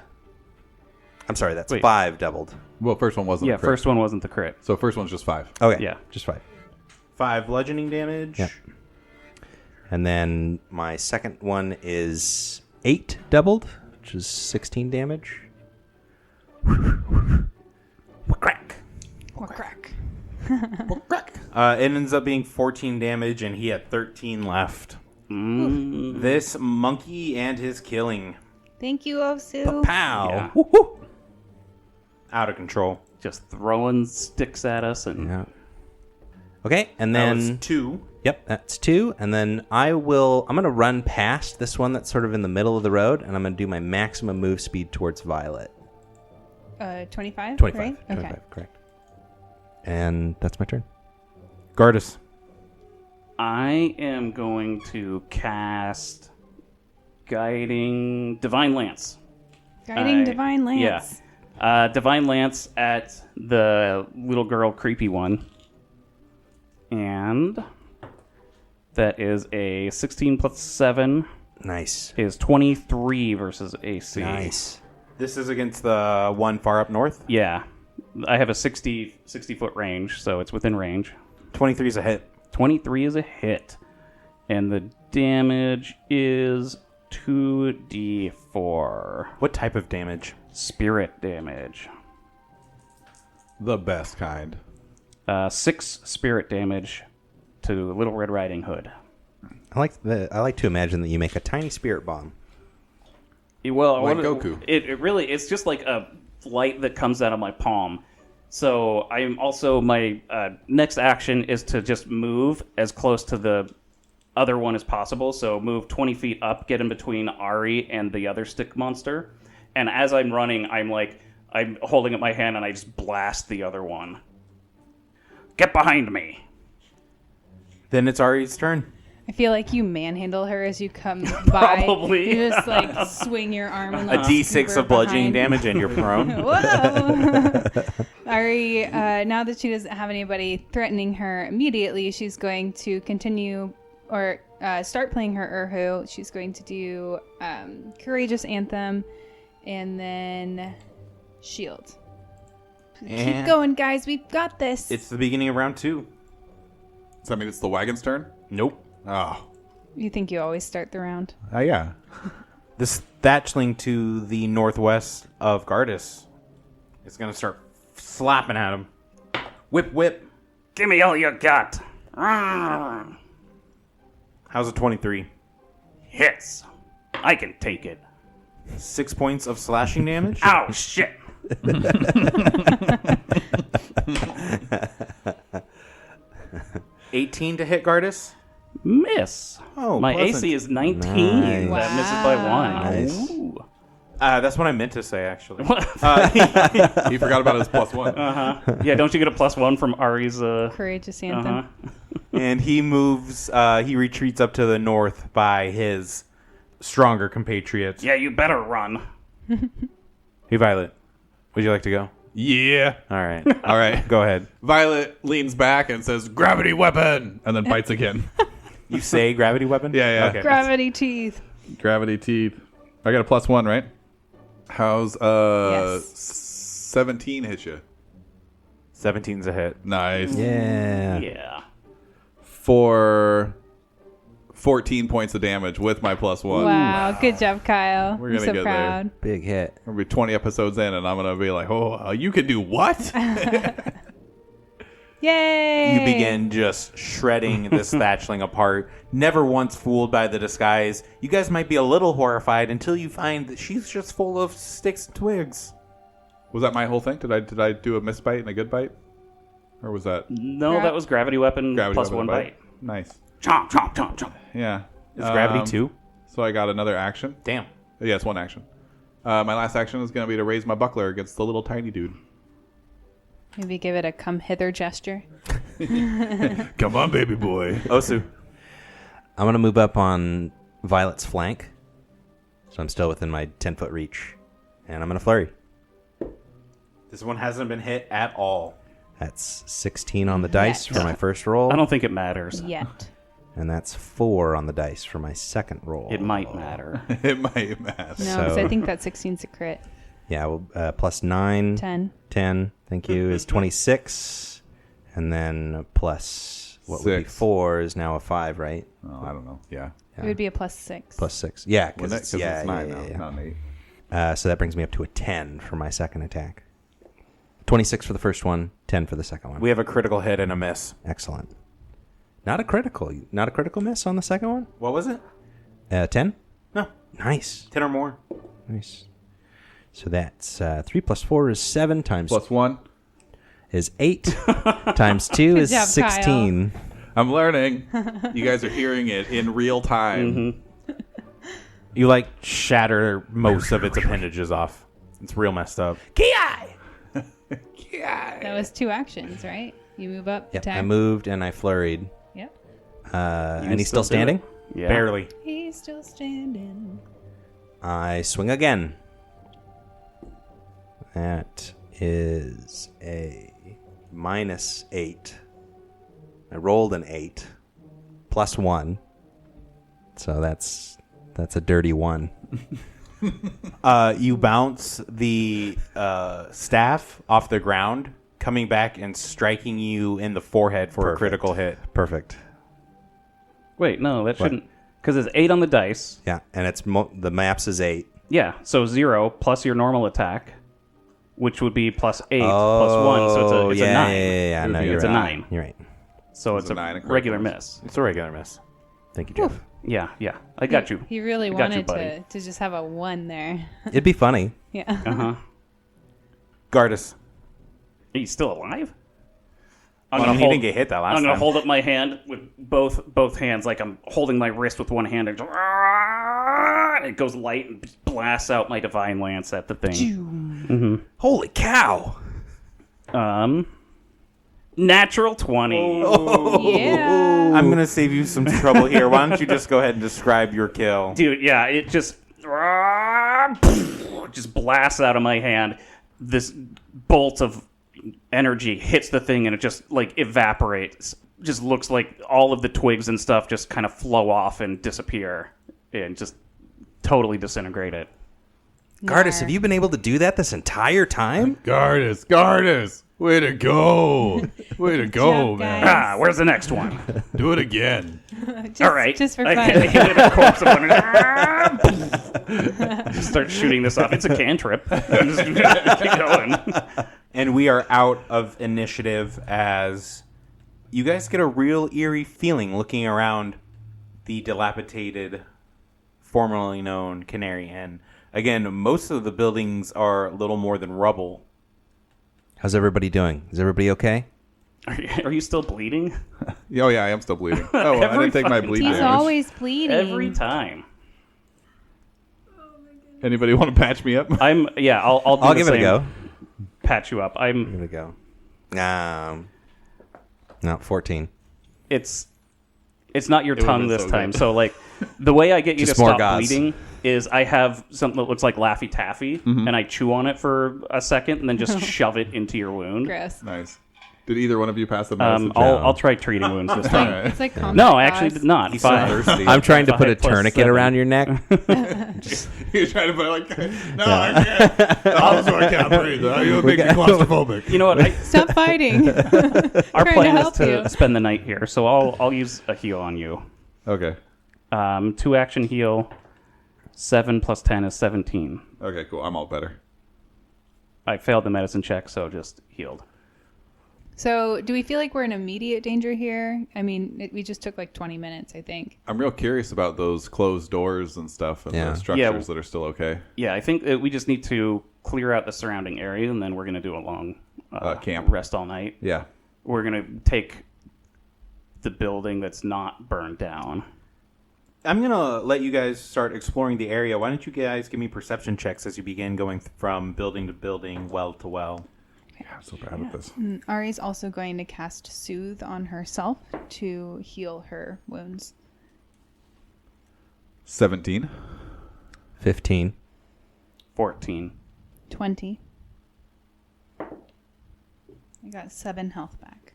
I'm sorry, that's Wait. 5 doubled. Well, first one wasn't Yeah, the crit. first one wasn't the crit. So first one's just 5. Okay, Yeah. just 5. 5 bludgeoning damage. Yeah. And then my second one is 8 doubled, which is 16 damage. Crack. Or crack. It ends up being 14 damage, and he had 13 left. This monkey and his killing. Thank you, Osu. Pow. Yeah. Woo-hoo. Out of control. Just throwing sticks at us and Yeah. Okay, and That then... was 2. Yep, that's 2. And then I'm going to run past this one that's sort of in the middle of the road, and I'm going to do my maximum move speed towards Violet. 25? 25. Right? 25, Okay. correct. And that's my turn. Gardas. I am going to cast Guiding Divine Lance. Guiding Divine Lance. Yeah. Divine Lance at the little girl creepy one. And that is a 16 plus 7 Nice. is 23 versus AC. Nice. This is against the one far up north. Yeah. I have a 60 foot range, so it's within range. 23 is a hit. 23 is a hit. And the damage is 2d4. What type of damage? Spirit damage. The best kind. 6 spirit damage to Little Red Riding Hood. I like to imagine that you make a tiny spirit bomb. Well, Like Goku. It really, it's just like a light that comes out of my palm. So I'm also, my next action is to just move as close to the other one as possible. So move 20 feet up, get in between Ari and the other stick monster. And as I'm running, I'm holding up my hand and I just blast the other one. Get behind me. Then it's Ari's turn. I feel like you manhandle her as you come by. Probably. You just like swing your arm and A like D6 scoop her of bludgeoning behind. damage and you're prone. Whoa! Ari, now that she doesn't have anybody threatening her immediately, she's going to continue or start playing her Urhu. She's going to do Courageous Anthem and then Shield. Keep And going, guys. We've got this. it's the beginning of round 2. Does that mean it's the wagon's turn? Nope. Oh. You think you always start the round? Yeah. This Thatchling to the northwest of Gardas is going to start slapping at him. Whip, whip. Give me all you got. How's a 23? Hits. I can take it. 6 points of slashing damage. Ow, shit. 18 to hit Gardas. Miss. Oh, my pleasant. AC is 19. Nice. That misses by 1. Nice. Ooh. That's what I meant to say, actually. He forgot about his +1. Yeah, don't you get a +1 from Ari's? Courageous Anthem. And he moves, he retreats up to the north by his stronger compatriots. Yeah, you better run. Hey, Violet, would you like to go? Yeah. All right. All right. Go ahead. Violet leans back and says, "Gravity weapon," and then bites again. You say gravity weapon? Yeah, yeah. Okay. Gravity teeth. Gravity teeth. I got a +1, right? How's Yes. 17 hit you? 17's a hit. Nice. Yeah. Yeah. For 14 points of damage with my +1. Wow, good job, Kyle. We're I'm gonna so get there. proud. Big hit. We're gonna be 20 episodes in, and I'm gonna be like, "Oh, you can do what?" Yay! You begin just shredding this Thatchling apart. Never once fooled by the disguise. You guys might be a little horrified until you find that she's just full of sticks and twigs. Was that my whole thing? Did I do a misbite and a good bite, or was that No, that was gravity weapon gravity plus weapon 1 and bite. Nice. Chomp, chomp, chomp, chomp. Yeah. Is gravity 2? So I got another action. Damn. Yeah, it's one action. My last action is going to be to raise my buckler against the little tiny dude. Maybe give it a come hither gesture. Come on, baby boy. Osu. I'm going to move up on Violet's flank. So I'm still within my 10-foot reach. And I'm going to flurry. This one hasn't been hit at all. That's 16 on the dice for my first roll. I don't think it matters. Yet. And that's 4 on the dice for my second roll. It might matter. It might matter. No, because So- I think that 16's a crit. Yeah, well, plus 9. 10. 10, thank you, is 26. And then plus what would be 6. 4 is now a 5, right? Oh, I don't know. Yeah. It would be a +6. Plus 6. Yeah, because Because it's, yeah, it's 9 yeah, now, yeah. not an 8. So that brings me up to a 10 for my second attack. 26 for the first one, 10 for the second one. We have a critical hit and a miss. Excellent. Not a critical miss on the second one? What was it? 10? No. Nice. 10 or more. Nice. So that's 3 plus 4 is 7 times +1. is 8 times 2 is job, 16. I'm learning. You guys are hearing it in real time. You like shatter most of its appendages off. It's real messed up. That was 2 actions, right? You move up, Yep, attack. I moved and I flurried. Yep. And he's still still do standing? Yeah. Barely. He's still standing. I swing again. That is a -8. I rolled an 8 plus 1. So that's a dirty 1. You bounce the staff off the ground, coming back and striking you in the forehead for a Perfect. critical hit. Perfect. Wait, no, that shouldn't. Because it's 8 on the dice. Yeah, and it's the maps is 8. Yeah, so 0 plus your normal attack, which would be plus 8 plus 1. So it's a 9. Yeah. No, it's you're a right. 9. You're right. So it's a 9 and regular critical. miss. It's a regular miss. Thank you, Jeff. Yeah. I got you. He really I got you, wanted buddy. to just have a 1 there. It'd be funny. Yeah. Uh-huh. Gardas. Are you still alive? Well, he didn't get hit that last I'm going time. to hold up my hand with both hands, like I'm holding my wrist with one hand, and it goes light and blasts out my divine lance at the thing. Holy cow! Natural 20. Yeah. I'm going to save you some trouble here. Why don't you just go ahead and describe your kill? Dude, yeah, it just blasts out of my hand. This bolt of energy hits the thing and it just like evaporates. Just looks like all of the twigs and stuff just kind of flow off and disappear and just totally disintegrate it. Gardas, have you been able to do that this entire time? Gardas, way to go, way to go, job, man. guys. Where's the next one? Do it again. Just, All right. Just for I fun. hit a corpse of one and just start shooting this off. It's a cantrip. Just keep going. And we are out of initiative as you guys get a real eerie feeling looking around the dilapidated, formerly known Canary Inn. Again, most of the buildings are little more than rubble. How's everybody doing? Is everybody okay? Are you still bleeding? Oh yeah, I am still bleeding. Oh, I Every didn't take my fucking bleed He's damage. always bleeding. Every time. Anybody want to patch me up? I'll do I'll the give it a same. go. Patch you up. Give it a go. No, 14. It's not your tongue been this so time. good. So like the way I get you to Just more stop gauze. bleeding is I have something that looks like Laffy Taffy and I chew on it for a second and then just shove it into your wound. Gross. Nice. Did either one of you pass the message? I'll try treating wounds this time. It's like combat No, I actually gauze. did not. He's so Five. thirsty. I'm trying to If put I a had plus tourniquet 7. around your neck. You're trying to put it like, no, I can't. Also, I can't breathe. You'll make me claustrophobic. You know what? Stop fighting. Our Trying plan to is help to you. spend the night here, so I'll use a heal on you. Okay. 2 action heal. 7 plus 10 is 17. Okay, cool. I'm all better. I failed the medicine check, so just healed. So, do we feel like we're in immediate danger here? I mean, we just took like 20 minutes, I think. I'm real curious about those closed doors and stuff and Yeah. the structures that are still okay. Yeah, I think we just need to clear out the surrounding area, and then we're going to do a long Camp. rest all night. Yeah. We're going to take the building that's not burned down. I'm going to let you guys start exploring the area. Why don't you guys give me perception checks as you begin going from building to building, well to well. Yeah, I'm so bad at this. Ari's also going to cast Soothe on herself to heal her wounds. 17. 15. 14. 20. I got 7 health back.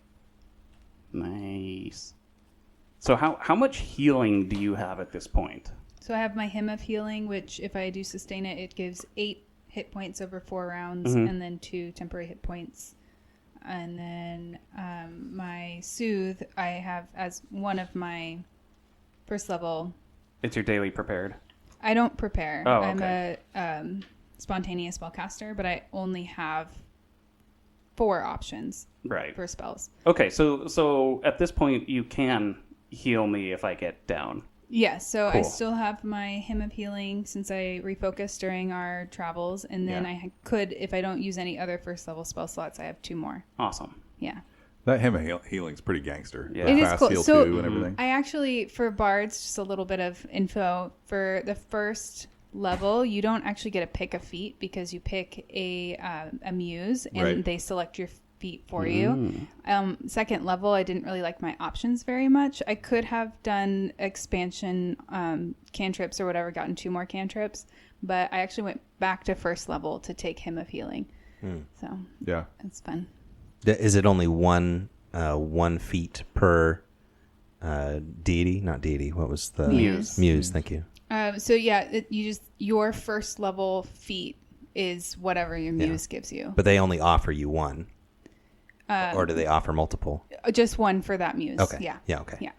Nice. So how much healing do you have at this point? So I have my Hymn of Healing, which if I do sustain it, it gives 8 hit points over 4 rounds, and then 2 temporary hit points. And then my Soothe, I have as one of my first level. It's your daily prepared. I don't prepare. Oh, I'm okay. a spontaneous spellcaster, but I only have 4 options Right. for spells. Okay, so at this point you can heal me if I get down. Yes, so I Cool. still have my Hymn of Healing since I refocused during our travels, and then Yeah. I could, if I don't use any other first level spell slots, I have 2 more. Awesome. Yeah. That hymn of healing's pretty gangster. Yeah. The It is fast cool. heal So- too and everything. I actually, for bards, just a little bit of info. For the first level, you don't actually get a pick a feat because you pick a muse and Right. they select your feat for you. Second level, I didn't really like my options very much. I could have done expansion cantrips or whatever, gotten 2 more cantrips, but I actually went back to first level to take Hymn of Healing. So Yeah. it's fun. Is it only one feat per deity? Not deity. What was the Muse. Muse. Thank you. So yeah, your first level feat is whatever your muse gives you. But they only offer you one, or do they offer multiple? Just one for that muse. Okay. Yeah. Yeah. Okay. Yeah.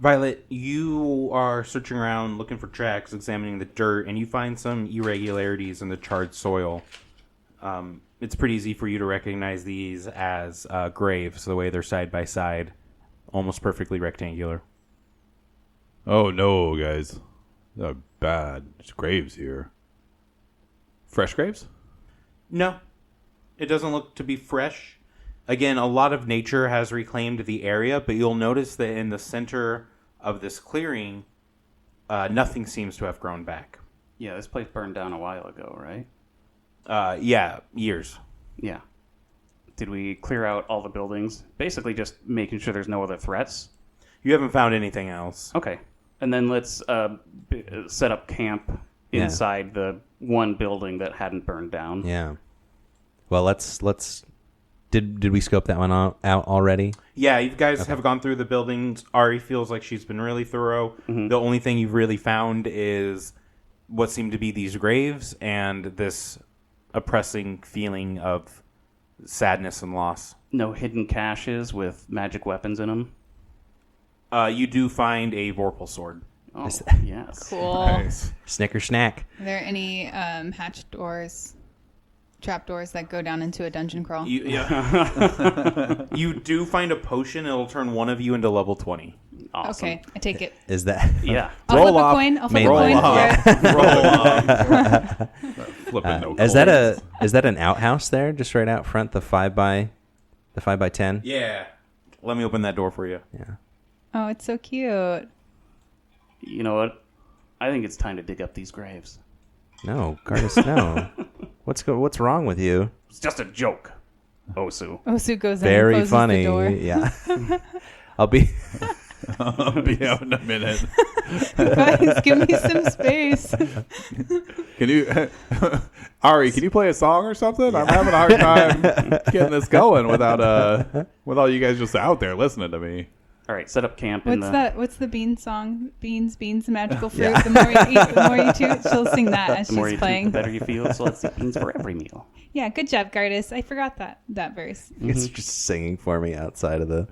Violet, you are searching around looking for tracks, examining the dirt, and you find some irregularities in the charred soil. It's pretty easy for you to recognize these as graves, the way they're side by side, almost perfectly rectangular. Oh no, guys. Bad. There's graves here. Fresh graves? No, it doesn't look to be fresh. Again, a lot of nature has reclaimed the area, but you'll notice that in the center of this clearing, nothing seems to have grown back. Yeah, this place burned down a while ago, right? Yeah, years. Yeah. Did we clear out all the buildings? Basically just making sure there's no other threats. You haven't found anything else. Okay. And then let's set up camp inside the one building that hadn't burned down. Yeah. Well, let's. Did we scope that one out already? Yeah, you guys have gone through the buildings. Ari feels like she's been really thorough. Mm-hmm. The only thing you've really found is what seem to be these graves and this oppressing feeling of sadness and loss. No hidden caches with magic weapons in them? You do find a Vorpal sword. Oh, yes. Cool. Nice. Snicker snack. Are there any hatch doors, trap doors that go down into a dungeon crawl? You do find a potion. It'll turn one of you into level 20. Awesome. Okay, I take it. Is that? Yeah. I'll Roll flip off. a coin. I'll flip Roll a coin. off. Yeah. Roll off. Flipping no Is coins. that an outhouse there, just right out front, the 5x10? Yeah. Let me open that door for you. Yeah. Oh, it's so cute. You know what? I think it's time to dig up these graves. No, Gardas, no. What's wrong with you? It's just a joke, Osu. Osu goes in Very and closes funny. the door. Yeah. I'll be I'll be out in a minute. Guys, give me some space. Can you, Ari? Can you play a song or something? I'm having a hard time getting this going without you guys just out there listening to me. All right, set up camp. in What's the... that? What's the bean song? Beans, magical fruit. The more you eat, the more you chew. She'll sing that as The more she's you playing. do, the better you feel. So let's eat beans for every meal. Yeah, good job, Gardas. I forgot that verse. It's just singing for me outside of the.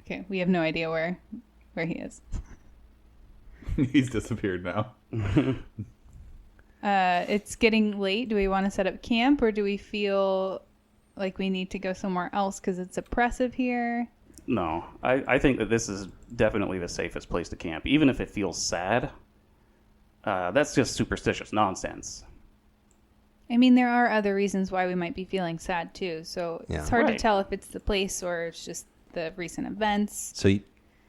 Okay, we have no idea where he is. He's disappeared now. It's getting late. Do we want to set up camp, or do we feel like we need to go somewhere else because it's oppressive here? No, I think that this is definitely the safest place to camp, even if it feels sad. That's just superstitious nonsense. I mean, there are other reasons why we might be feeling sad too. So Yeah. it's hard Right. to tell if it's the place or it's just the recent events. So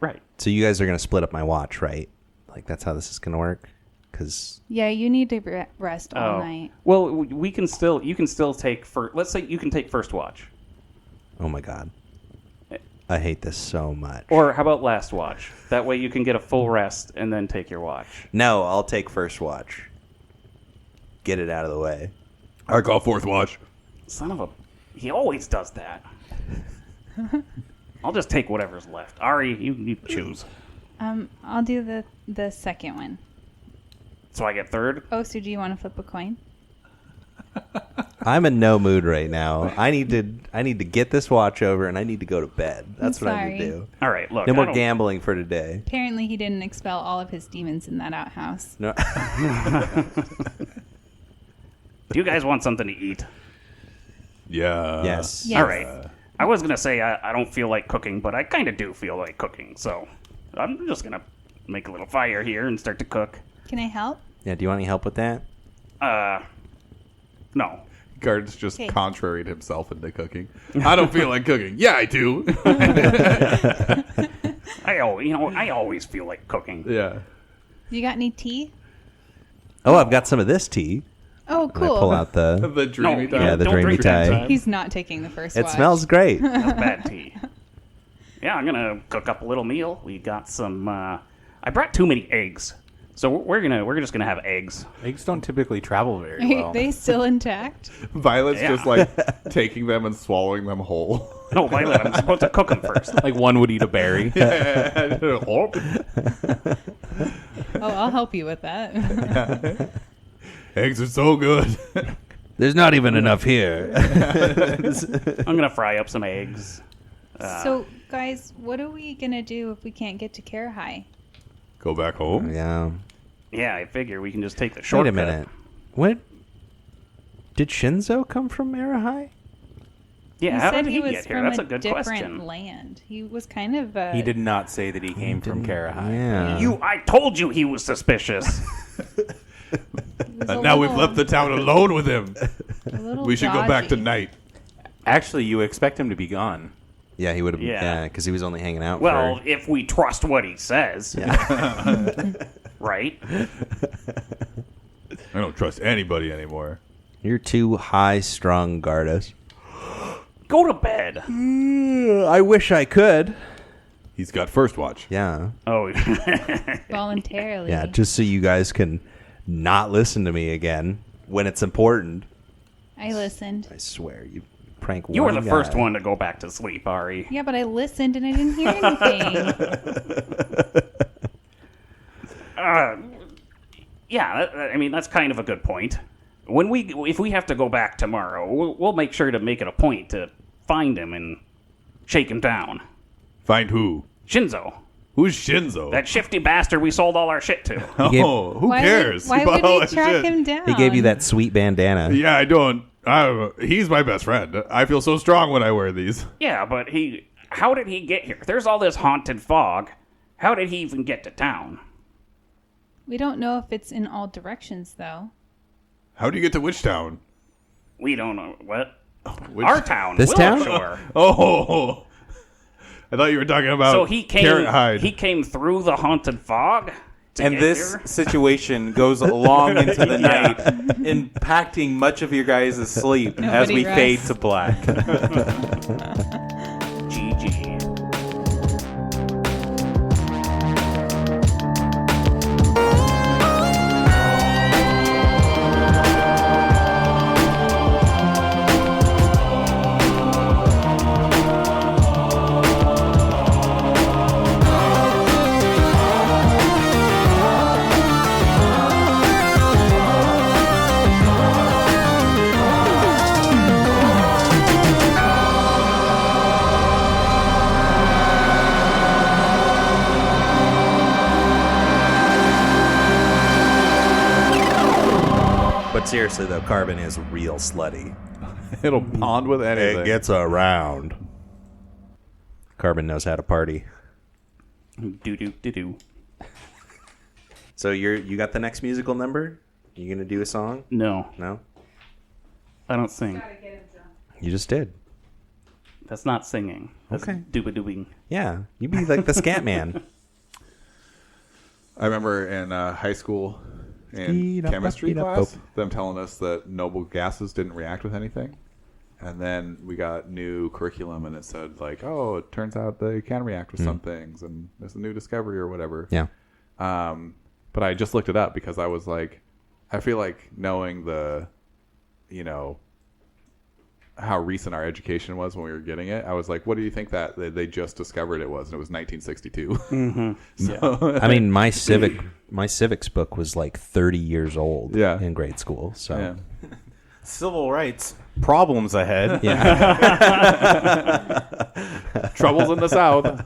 Right. you guys are gonna split up my watch, right? Like that's how this is gonna work. Because Yeah, you need to rest all night. Well, we can still. You can still take first. Let's say you can take first watch, oh my god, I hate this so much. or how about last watch? That way you can get a full rest and then take your watch. No, I'll take first watch. Get it out of the way. I call fourth watch. Son of a, he always does that. I'll just take whatever's left. Ari, you choose. I'll do the second one. So I get third. Oh, so do you want to flip a coin? I'm in no mood right now. I need to get this watch over, and I need to go to bed. That's I'm what I need to sorry. do. All right, look. No I more don't- gambling for today. Apparently, he didn't expel all of his demons in that outhouse. No. Do you guys want something to eat? Yeah. Yes. Yes. All right. I was gonna say I don't feel like cooking, but I kind of do feel like cooking. So I'm just gonna make a little fire here and start to cook. Can I help? Yeah. Do you want any help with that? No. Guard's just Okay. contraried himself into cooking. I don't feel like cooking. Yeah, I do. I always feel like cooking. Yeah. You got any tea? Oh, I've got some of this tea. Oh, And I cool. pull out the. The dreamy No, time. Yeah, the don't dreamy drink that tie. time. He's not taking the first It watch. smells great. That's bad tea. Yeah, I'm gonna cook up a little meal. We got some. I brought too many eggs, so we're just gonna have eggs. Eggs don't typically travel very Are well. they still intact? Violet's Yeah. just like taking them and swallowing them whole. No, Violet, I'm supposed to cook them first. Like one would eat a berry. Oh. Oh, I'll help you with that. Eggs are so good. There's not even enough here. I'm gonna fry up some eggs. So, guys, what are we gonna do if we can't get to Care High? Go back home. Yeah. Yeah, I figure we can just take the Wait shortcut. a minute. What? Did Shinzo come from Arahai? Yeah, He how said did he he was get here? from That's a a good different question. land. He was kind of. He did not say that he came from Karahai. Yeah. I told you he was suspicious. And now we've left the town alone with him. We should go back dodgy. tonight. Actually, you expect him to be gone. Yeah, he would have. Yeah. Yeah, because he was only hanging out. Well, for... if we trust what he says. Right? I don't trust anybody anymore. You're too high-strung, Gardas. Go to bed. I wish I could. He's got first watch. Yeah. Oh, voluntarily. Yeah, just so you guys can not listen to me again when it's important. I listened. I swear, you prank you were one the first guy. one to go back to sleep, Ari. Yeah, but I listened and I didn't hear anything. Yeah, I mean that's kind of a good point. If we have to go back tomorrow, we'll make sure to make it a point to find him and shake him down. Find who? Shinzo, Who's Shinzo? that shifty bastard we sold all our shit to. Oh, who cares? Why He bought would all we that track shit. him down? He gave you that sweet bandana. Yeah, I don't. He's my best friend. I feel so strong when I wear these. Yeah, but how did he get here? There's all this haunted fog. How did he even get to town? We don't know if it's in all directions, though. How do you get to which town? We don't know. What? Which... Our town. This Willow town? Shore. Oh, I thought you were talking about. So he Carrot Hide. came through the haunted fog to And get this here? situation goes long into the night, impacting much of your guys' sleep as Nobody we fade rests. to black. GG. But seriously, though, Carbon is real slutty. It'll bond with anything. It gets around. Carbon knows how to party. Do. So you got the next musical number? You gonna do a song? No, No? I don't sing. You just did. That's not singing. That's Okay. doing. Yeah. You be like the scat man. I remember in high school in chemistry class, them telling us that noble gases didn't react with anything. And then we got new curriculum, and it said, like, oh, it turns out they can react with some things, and there's a new discovery or whatever. Yeah. But I just looked it up because I was like, I feel like knowing how recent our education was when we were getting it, I was like, what do you think that they just discovered it was? And it was 1962. Mm-hmm. So, I mean, my civics book was like 30 years old in grade school. So yeah. Civil rights problems ahead. Troubles in the South.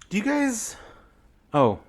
Do you guys? Oh,